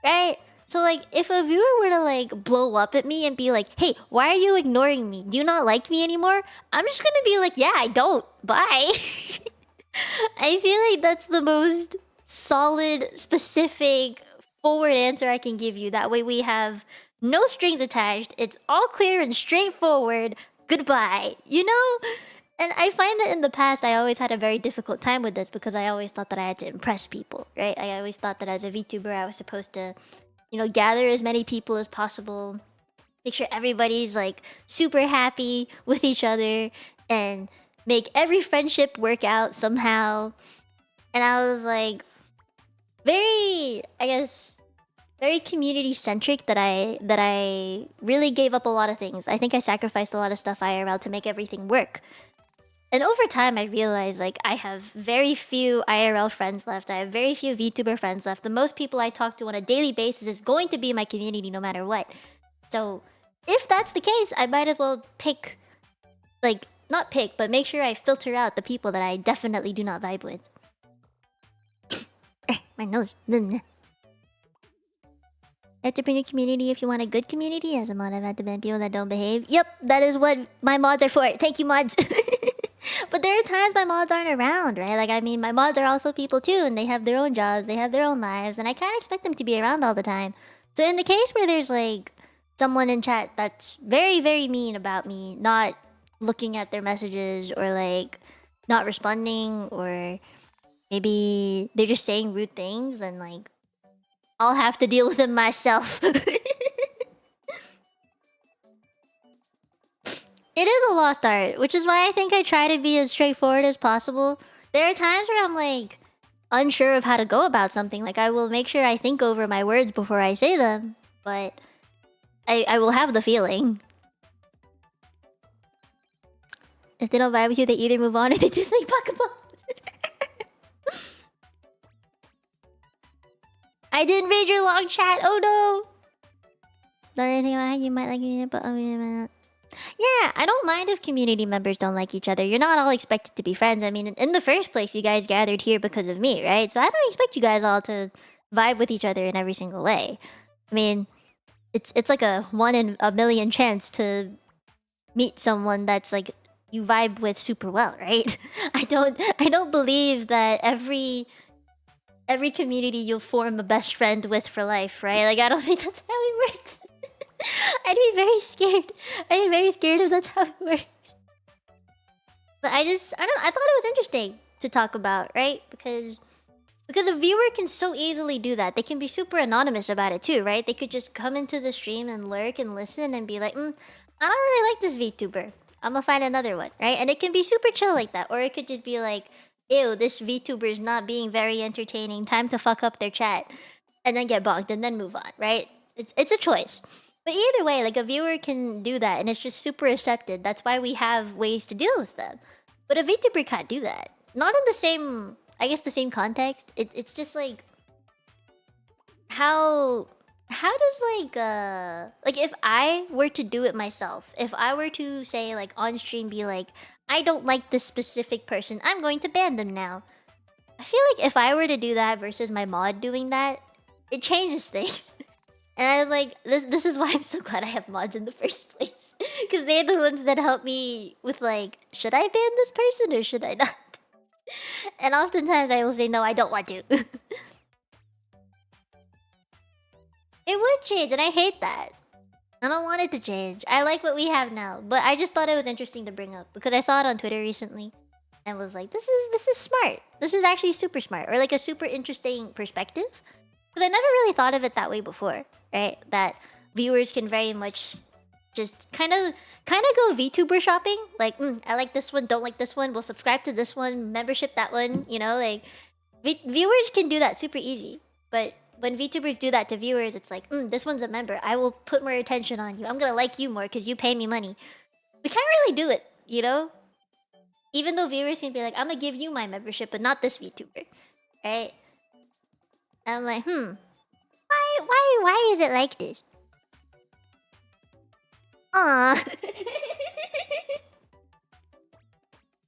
right? So like, if a viewer were to like blow up at me and be like, hey, why are you ignoring me? Do you not like me anymore? I'm just gonna be like, yeah, I don't. Bye. I feel like that's the most solid, specific, forward answer I can give you. That way we have no strings attached. It's all clear and straightforward. Goodbye. You know? And I find that in the past, I always had a very difficult time with this because I always thought that I had to impress people, right? I always thought that as a VTuber, I was supposed to, you know, gather as many people as possible, make sure everybody's like super happy with each other, and make every friendship work out somehow. And I was like very, I guess, very community centric that I really gave up a lot of things. I think I sacrificed a lot of stuff IRL to make everything work. And over time, I realized, like, I have very few IRL friends left. I have very few VTuber friends left. The most people I talk to on a daily basis is going to be my community no matter what. So, if that's the case, I might as well pick... Like, not pick, but make sure I filter out the people that I definitely do not vibe with. My nose. have to bring your community if you want a good community. As a mod, I've had to ban people that don't behave. Yep, that is what my mods are for. Thank you, mods. But there are times my mods aren't around, right? Like, I mean, my mods are also people too, and they have their own jobs, they have their own lives, and I can't expect them to be around all the time. So in the case where there's like someone in chat that's very, very mean about me, not looking at their messages or like not responding, or maybe they're just saying rude things, then like I'll have to deal with them myself. It is a lost art, which is why I think I try to be as straightforward as possible. There are times where I'm like unsure of how to go about something. Like, I will make sure I think over my words before I say them, but I will have the feeling. If they don't vibe with you, they either move on or they just like Pokemon. I didn't read your long chat. Oh no. Not anything about how you might like it, but yeah, I don't mind if community members don't like each other. You're not all expected to be friends. I mean, in the first place, you guys gathered here because of me, right? So I don't expect you guys all to vibe with each other in every single way. I mean, it's like a 1 in a million chance to meet someone that's like you vibe with super well, right? I don't believe that every community you'll form a best friend with for life, right? Like, I don't think that's how it works. I'd be very scared. I'd be very scared if that's how it works. But I thought it was interesting to talk about, right? Because a viewer can so easily do that. They can be super anonymous about it too, right? They could just come into the stream and lurk and listen and be like, I don't really like this VTuber. I'm gonna find another one, right? And it can be super chill like that. Or it could just be like, ew, this VTuber is not being very entertaining. Time to fuck up their chat. And then get bonked and then move on, right? It's a choice. But either way, like, a viewer can do that and it's just super accepted. That's why we have ways to deal with them. But a VTuber can't do that. Not in the same, I guess, the same context. It's just like, how does like if I were to do it myself, if I were to say like on stream, be like, I don't like this specific person, I'm going to ban them now. I feel like if I were to do that versus my mod doing that, it changes things. And I'm like, this is why I'm so glad I have mods in the first place. Because they're the ones that help me with like, should I ban this person or should I not? And oftentimes I will say, no, I don't want to. It would change, and I hate that. I don't want it to change. I like what we have now. But I just thought it was interesting to bring up. Because I saw it on Twitter recently. And was like, this is smart. This is actually super smart. Or like a super interesting perspective. Because I never really thought of it that way before. Right? That viewers can very much just kind of go VTuber shopping. Like, I like this one, don't like this one. We'll subscribe to this one, membership that one. You know, like, viewers can do that super easy. But when VTubers do that to viewers, it's like, this one's a member. I will put more attention on you. I'm gonna like you more because you pay me money. We can't really do it, you know? Even though viewers can be like, I'm gonna give you my membership, but not this VTuber. Right? And I'm like, why is it like this? Aww.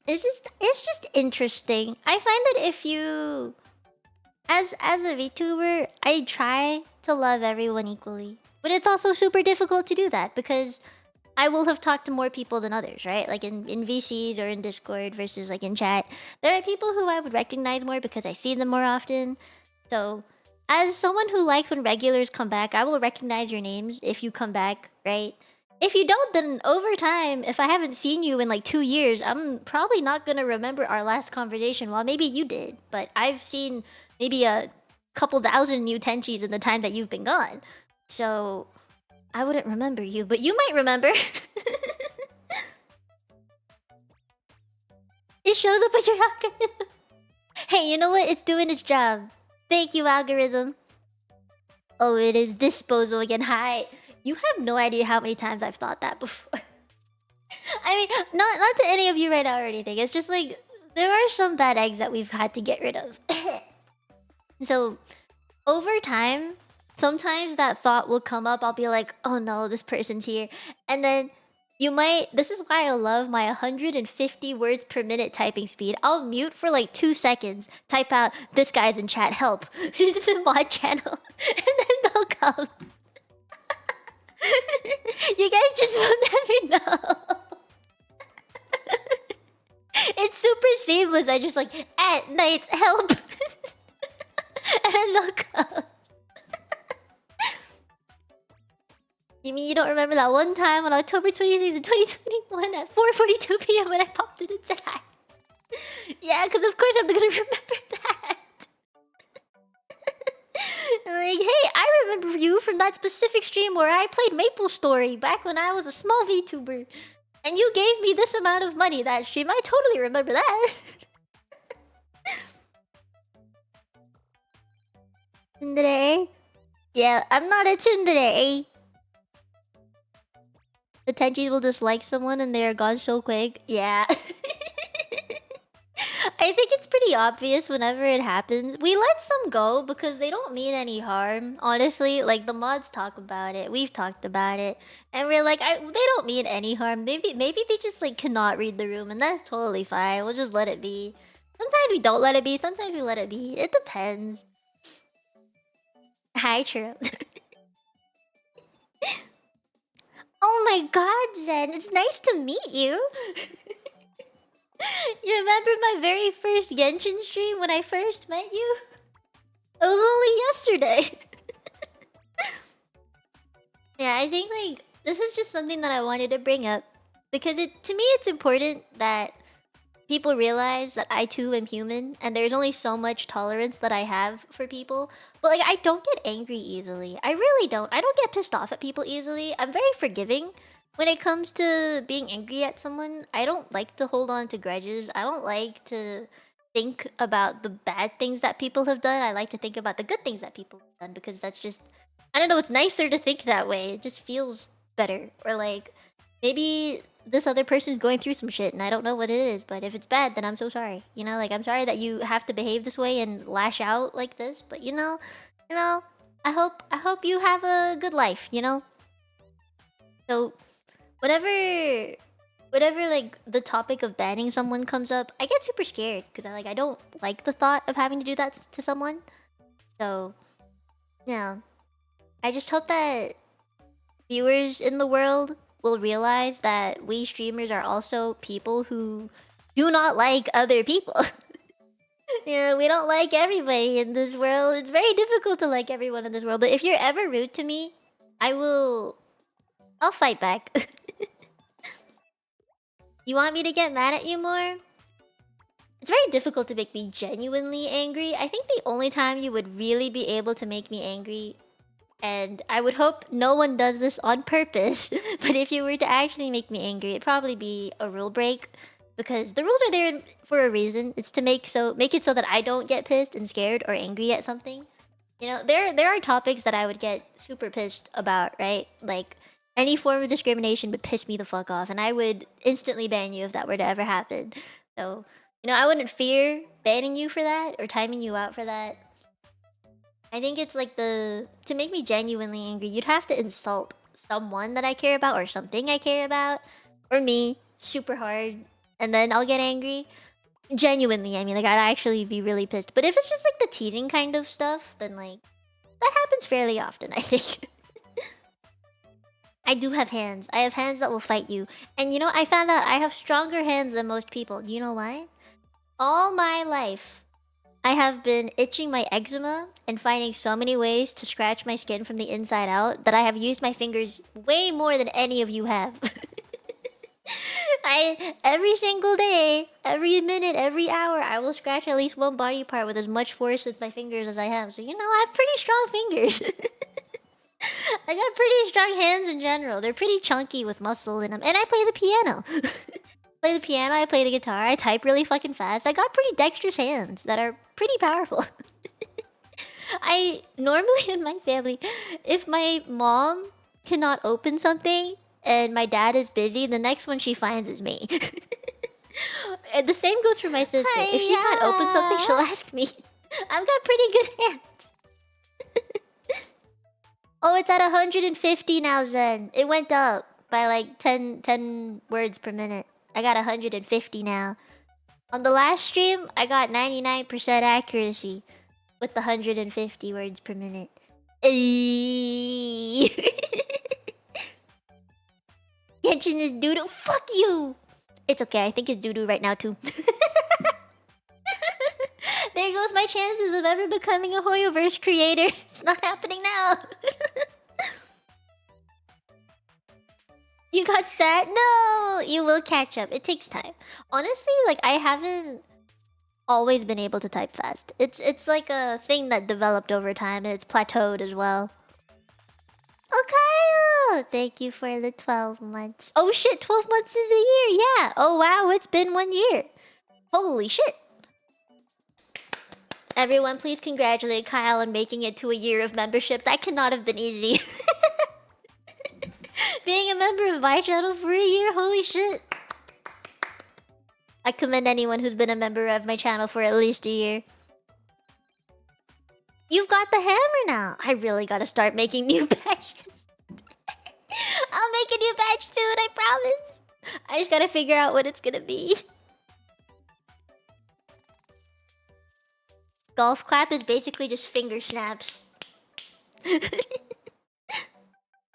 It's just interesting. I find that if you... As a VTuber, I try to love everyone equally. But it's also super difficult to do that because I will have talked to more people than others, right? Like in VCs or in Discord versus like in chat. There are people who I would recognize more because I see them more often. So as someone who likes when regulars come back, I will recognize your names if you come back, right? If you don't, then over time, if I haven't seen you in like 2 years, I'm probably not gonna remember our last conversation. Well, maybe you did, but I've seen maybe a couple thousand new Tenchis in the time that you've been gone. So I wouldn't remember you, but you might remember. It shows up with your algorithm. Hey, you know what? It's doing its job. Thank you, algorithm. Oh, it is disposal again. Hi. You have no idea how many times I've thought that before. I mean, not to any of you right now or anything. It's just like, there are some bad eggs that we've had to get rid of. So, over time, sometimes that thought will come up. I'll be like, oh no, this person's here. And then you might... This is why I love my 150 words per minute typing speed. I'll mute for like 2 seconds, type out, this guy's in chat, help. The mod channel. And then they'll come. You guys just will never know. It's super seamless. I just like at night help, and I look up. You mean you don't remember that one time on October 26th, 2021 at 4:42 p.m. when I popped in and said hi? Yeah, because of course I'm gonna remember that. Like, hey, I remember you from that specific stream where I played Maple Story back when I was a small VTuber. And you gave me this amount of money that stream. I totally remember that. Tsundere? Yeah, I'm not a tsundere. The Tenjis will dislike someone and they are gone so quick. Yeah. I think it's pretty obvious whenever it happens. We let some go because they don't mean any harm. Honestly, like the mods talk about it. We've talked about it. And we're like, they don't mean any harm. Maybe they just like cannot read the room and that's totally fine. We'll just let it be. Sometimes we don't let it be. Sometimes we let it be. It depends. Hi, Churro. Oh my god, Zen. It's nice to meet you. You remember my very first Genshin stream when I first met you? It was only yesterday. Yeah, I think like this is just something that I wanted to bring up because to me it's important that people realize that I too am human and there's only so much tolerance that I have for people. But like I don't get angry easily. I really don't. I don't get pissed off at people easily. I'm very forgiving. When it comes to being angry at someone, I don't like to hold on to grudges. I don't like to think about the bad things that people have done. I like to think about the good things that people have done because that's just... I don't know, it's nicer to think that way. It just feels better. Or like, maybe this other person's going through some shit and I don't know what it is, but if it's bad, then I'm so sorry. You know, like I'm sorry that you have to behave this way and lash out like this, but you know, I hope you have a good life, you know? So... Whenever like the topic of banning someone comes up, I get super scared because I don't like the thought of having to do that to someone. So, yeah. I just hope that viewers in the world will realize that we streamers are also people who do not like other people. Yeah, we don't like everybody in this world. It's very difficult to like everyone in this world. But if you're ever rude to me, I'll fight back. You want me to get mad at you more? It's very difficult to make me genuinely angry. I think the only time you would really be able to make me angry, and I would hope no one does this on purpose, but if you were to actually make me angry, it'd probably be a rule break. Because the rules are there for a reason. It's to make it so that I don't get pissed and scared or angry at something. You know, there are topics that I would get super pissed about, right? Like... any form of discrimination would piss me the fuck off, and I would instantly ban you if that were to ever happen. So, you know, I wouldn't fear banning you for that or timing you out for that. I think it's like to make me genuinely angry, you'd have to insult someone that I care about or something I care about, or me, super hard, and then I'll get angry. Genuinely, I mean, like, I'd actually be really pissed. But if it's just like the teasing kind of stuff, then like, that happens fairly often, I think. I do have hands. I have hands that will fight you. And you know, I found out I have stronger hands than most people. Do you know why? All my life, I have been itching my eczema and finding so many ways to scratch my skin from the inside out that I have used my fingers way more than any of you have. Every single day, every minute, every hour, I will scratch at least one body part with as much force with my fingers as I have. So, you know, I have pretty strong fingers. I got pretty strong hands in general. They're pretty chunky with muscle in them. And I play the piano. Play the piano, I play the guitar, I type really fucking fast. I got pretty dexterous hands that are pretty powerful. I normally in my family, if my mom cannot open something and my dad is busy, the next one she finds is me. And the same goes for my sister. If she can't open something, she'll ask me. I've got pretty good hands. Oh, it's at 150 now, Zen. It went up by like 10 words per minute. I got 150 now. On the last stream, I got 99% accuracy with the 150 words per minute. Genshin is doo-doo. Fuck you! It's okay, I think it's doo-doo right now too. There goes my chances of ever becoming a Hoyoverse creator. It's not happening now. You got sad? No! You will catch up. It takes time. Honestly, like, I haven't always been able to type fast. It's like a thing that developed over time and it's plateaued as well. Okay, thank you for the 12 months. Oh shit, 12 months is a year, yeah. Oh wow, it's been 1 year. Holy shit. Everyone, please congratulate Kyle on making it to a year of membership. That cannot have been easy. Being a member of my channel for a year, holy shit. I commend anyone who's been a member of my channel for at least a year. You've got the hammer now. I really gotta start making new patches. I'll make a new patch soon, I promise. I just gotta figure out what it's gonna be. Golf clap is basically just finger snaps.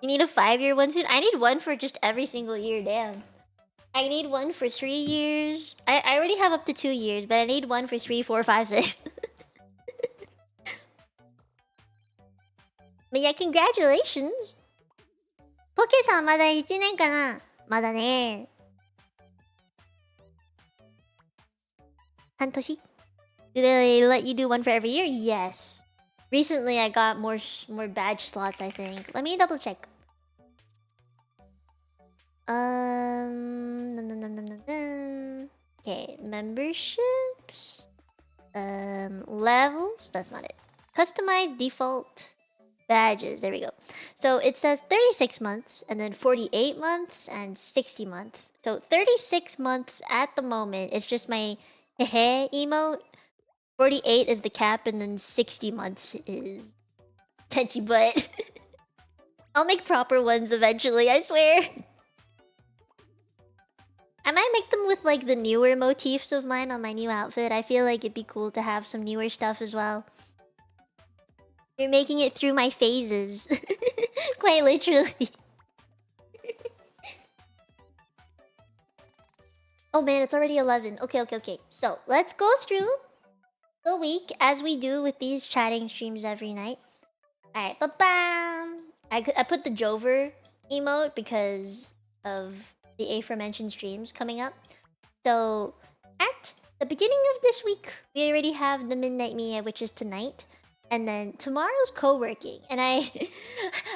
You need a 5-year one soon? I need one for just every single year, damn. I need one for 3 years. I already have up to 2 years, but I need one for 3, 4, 5, 6. But yeah, congratulations. Poke-san まだ1年かな? まだね. 半年? Do they let you do one for every year? Yes. Recently, I got more badge slots, I think. Let me double check. Okay, memberships. Levels. That's not it. Customize default badges. There we go. So it says 36 months, and then 48 months, and 60 months. So 36 months at the moment is just my hehe emote. 48 is the cap, and then 60 months is Tenchi butt. I'll make proper ones eventually, I swear. I might make them with like the newer motifs of mine on my new outfit. I feel like it'd be cool to have some newer stuff as well. You're making it through my phases. Quite literally. Oh man, it's already 11. Okay. So, let's go through the week as we do with these chatting streams every night. Alright, ba-bam! I put the Jover emote because of the aforementioned streams coming up. So, at the beginning of this week, we already have the Midnight Mia, which is tonight. And then tomorrow's co-working. And I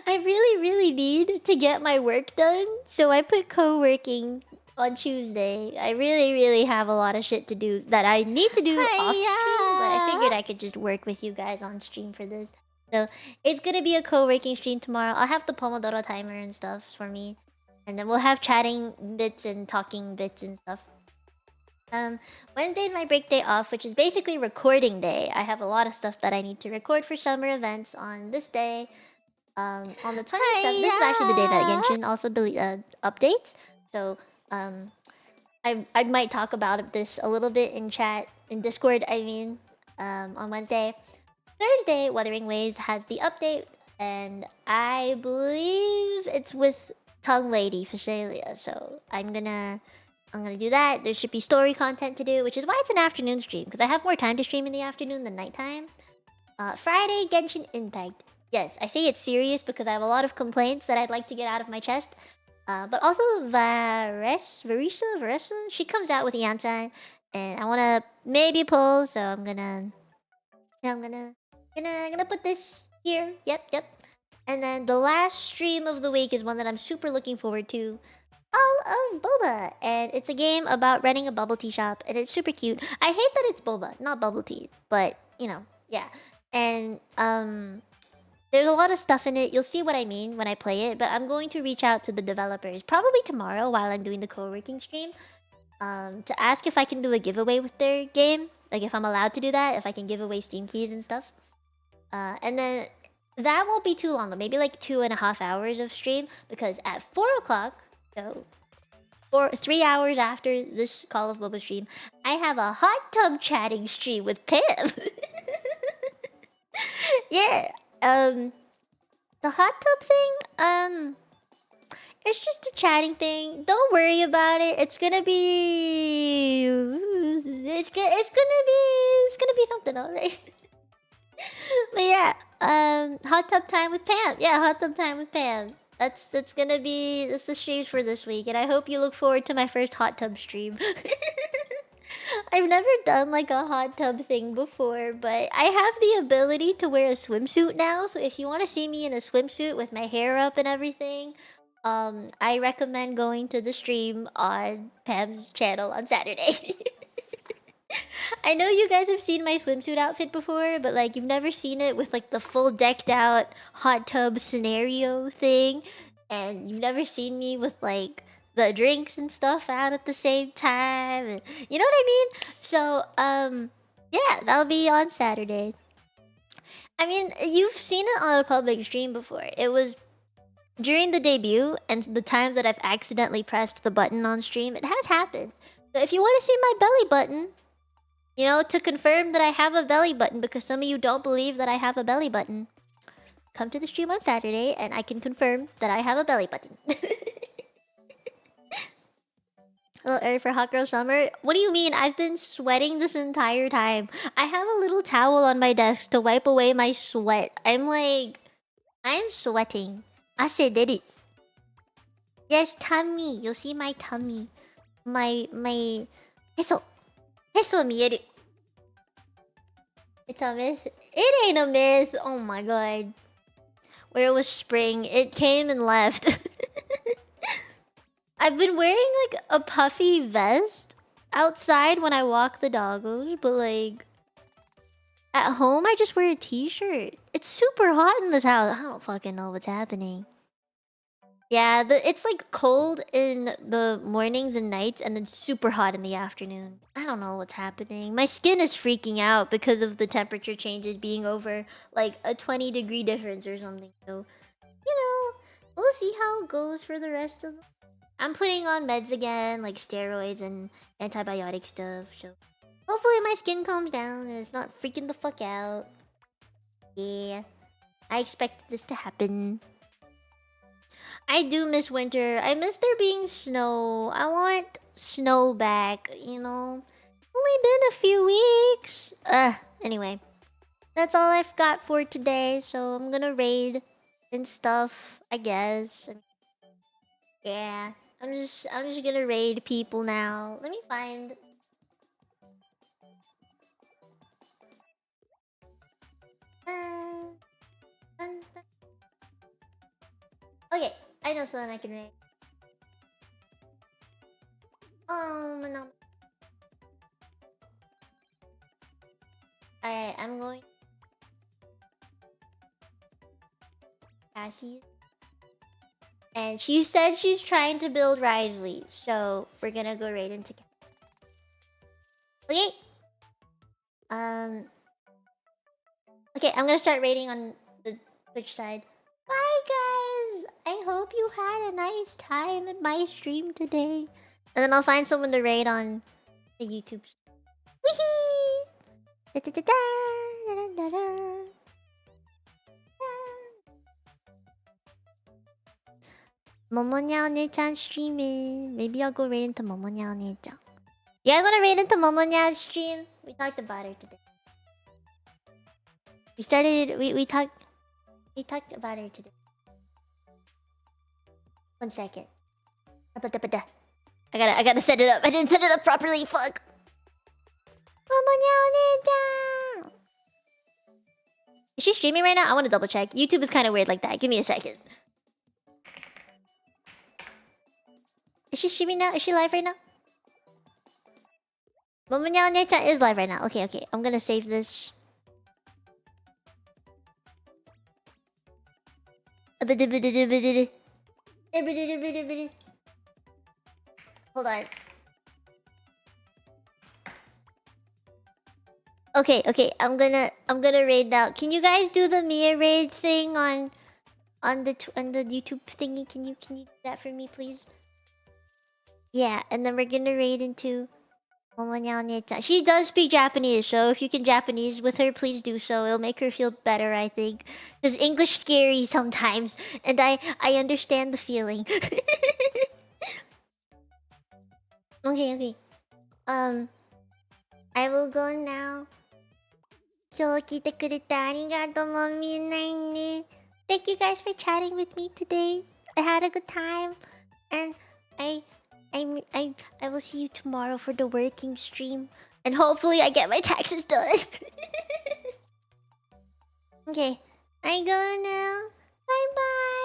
really need to get my work done. So I put co-working on Tuesday. I really have a lot of shit to do that I need to do off stream. But I figured I could just work with you guys on stream for this. So it's gonna be a co-working stream tomorrow. I'll have the Pomodoro timer and stuff for me. And then we'll have chatting bits and talking bits and stuff. Wednesday is my break day off, which is basically recording day. I have a lot of stuff that I need to record for summer events on this day. On the 27th, this is actually the day that Genshin also updates. So, I might talk about this a little bit in chat, in Discord, I mean, on Wednesday. Thursday, Wuthering Waves has the update, and I believe it's with Tongue Lady Phasalia, so I'm gonna do that. There should be story content to do, which is why it's an afternoon stream, because I have more time to stream in the afternoon than nighttime. Friday, Genshin Impact. Yes, I say it's serious because I have a lot of complaints that I'd like to get out of my chest. But also Varesa, she comes out with Yantai, and I wanna maybe pull, so I'm gonna put this here. Yep. And then the last stream of the week is one that I'm super looking forward to. All of Boba, and it's a game about running a bubble tea shop, and it's super cute. I hate that it's boba, not bubble tea, but you know, yeah. And there's a lot of stuff in it. You'll see what I mean when I play it, but I'm going to reach out to the developers probably tomorrow while I'm doing the co-working stream, to ask if I can do a giveaway with their game, like if I'm allowed to do that, if I can give away Steam keys and stuff. And then that won't be too long, though. Maybe like 2.5 hours of stream, because at 4 o'clock. So, 3 hours after this Call of Boba stream, I have a hot tub chatting stream with Pim. Yeah, the hot tub thing, It's just a chatting thing. Don't worry about it. It's gonna be. It's gonna be something, alright. But yeah, hot tub time with Pam. Yeah, hot tub time with Pam. That's gonna be the streams for this week, and I hope you look forward to my first hot tub stream. I've never done like a hot tub thing before, but I have the ability to wear a swimsuit now. So if you want to see me in a swimsuit with my hair up and everything, I recommend going to the stream on Pam's channel on Saturday. I know you guys have seen my swimsuit outfit before, but like you've never seen it with like the full decked out hot tub scenario thing, and you've never seen me with like the drinks and stuff out at the same time. And, you know what I mean? So yeah, that'll be on Saturday. I mean, you've seen it on a public stream before. It was during the debut and the time that I've accidentally pressed the button on stream. It has happened. So if you want to see my belly button, you know, to confirm that I have a belly button, because some of you don't believe that I have a belly button, come to the stream on Saturday and I can confirm that I have a belly button. A little early for hot girl summer? What do you mean? I've been sweating this entire time. I have a little towel on my desk to wipe away my sweat. I'm sweating. I said did it. Yes, tummy. You'll see my tummy. My heso. Heso mieru. It's a myth. It ain't a myth. Oh my god. Where it was spring, it came and left. I've been wearing like a puffy vest outside when I walk the doggos, but like at home I just wear a t-shirt. It's super hot in this house. I don't fucking know what's happening. Yeah, it's like cold in the mornings and nights and then super hot in the afternoon. I don't know what's happening. My skin is freaking out because of the temperature changes being over like a 20-degree difference or something. So, you know, we'll see how it goes for the rest of. I'm putting on meds again, like steroids and antibiotic stuff. So hopefully my skin calms down and it's not freaking the fuck out. Yeah, I expected this to happen. I do miss winter. I miss there being snow. I want snow back, you know? Only been a few weeks. Anyway. That's all I've got for today. So I'm gonna raid and stuff, I guess. Yeah. I'm just gonna raid people now. Let me find. Okay, I know someone I can raid. No. Alright, I'm going. Cassie. And she said she's trying to build Risley, so we're gonna go raid into Cassie. Okay. Okay, I'm gonna start raiding on the Twitch side. Bye, guys! I hope you had a nice time at my stream today. And then I'll find someone to raid on the YouTube. Wee-hee! Da-da-da-da! Momonya One-chan streaming. Maybe I'll go raid into Momonya One-chan. You guys wanna raid into Momonya's stream? We talked about her today. We talked about her today. 1 second. I gotta set it up. I didn't set it up properly. Fuck. Momonya-one-chan. Is she streaming right now? I want to double check. YouTube is kind of weird like that. Give me a second. Is she streaming now? Is she live right now? Momonya-one-chan is live right now. Okay. I'm gonna save this. Hold on. Okay. I'm gonna raid now. Can you guys do the Mia raid thing on the YouTube thingy? Can you do that for me, please? Yeah, and then we're gonna raid into She does speak Japanese, so if you can Japanese with her, please do so. It'll make her feel better, I think. Because English scary sometimes, and I understand the feeling. Okay. I will go now. 今日来てくれてありがとうもみんないね。Thank you guys for chatting with me today. I had a good time, and I will see you tomorrow for the working stream, and hopefully I get my taxes done. Okay, I go now. Bye bye.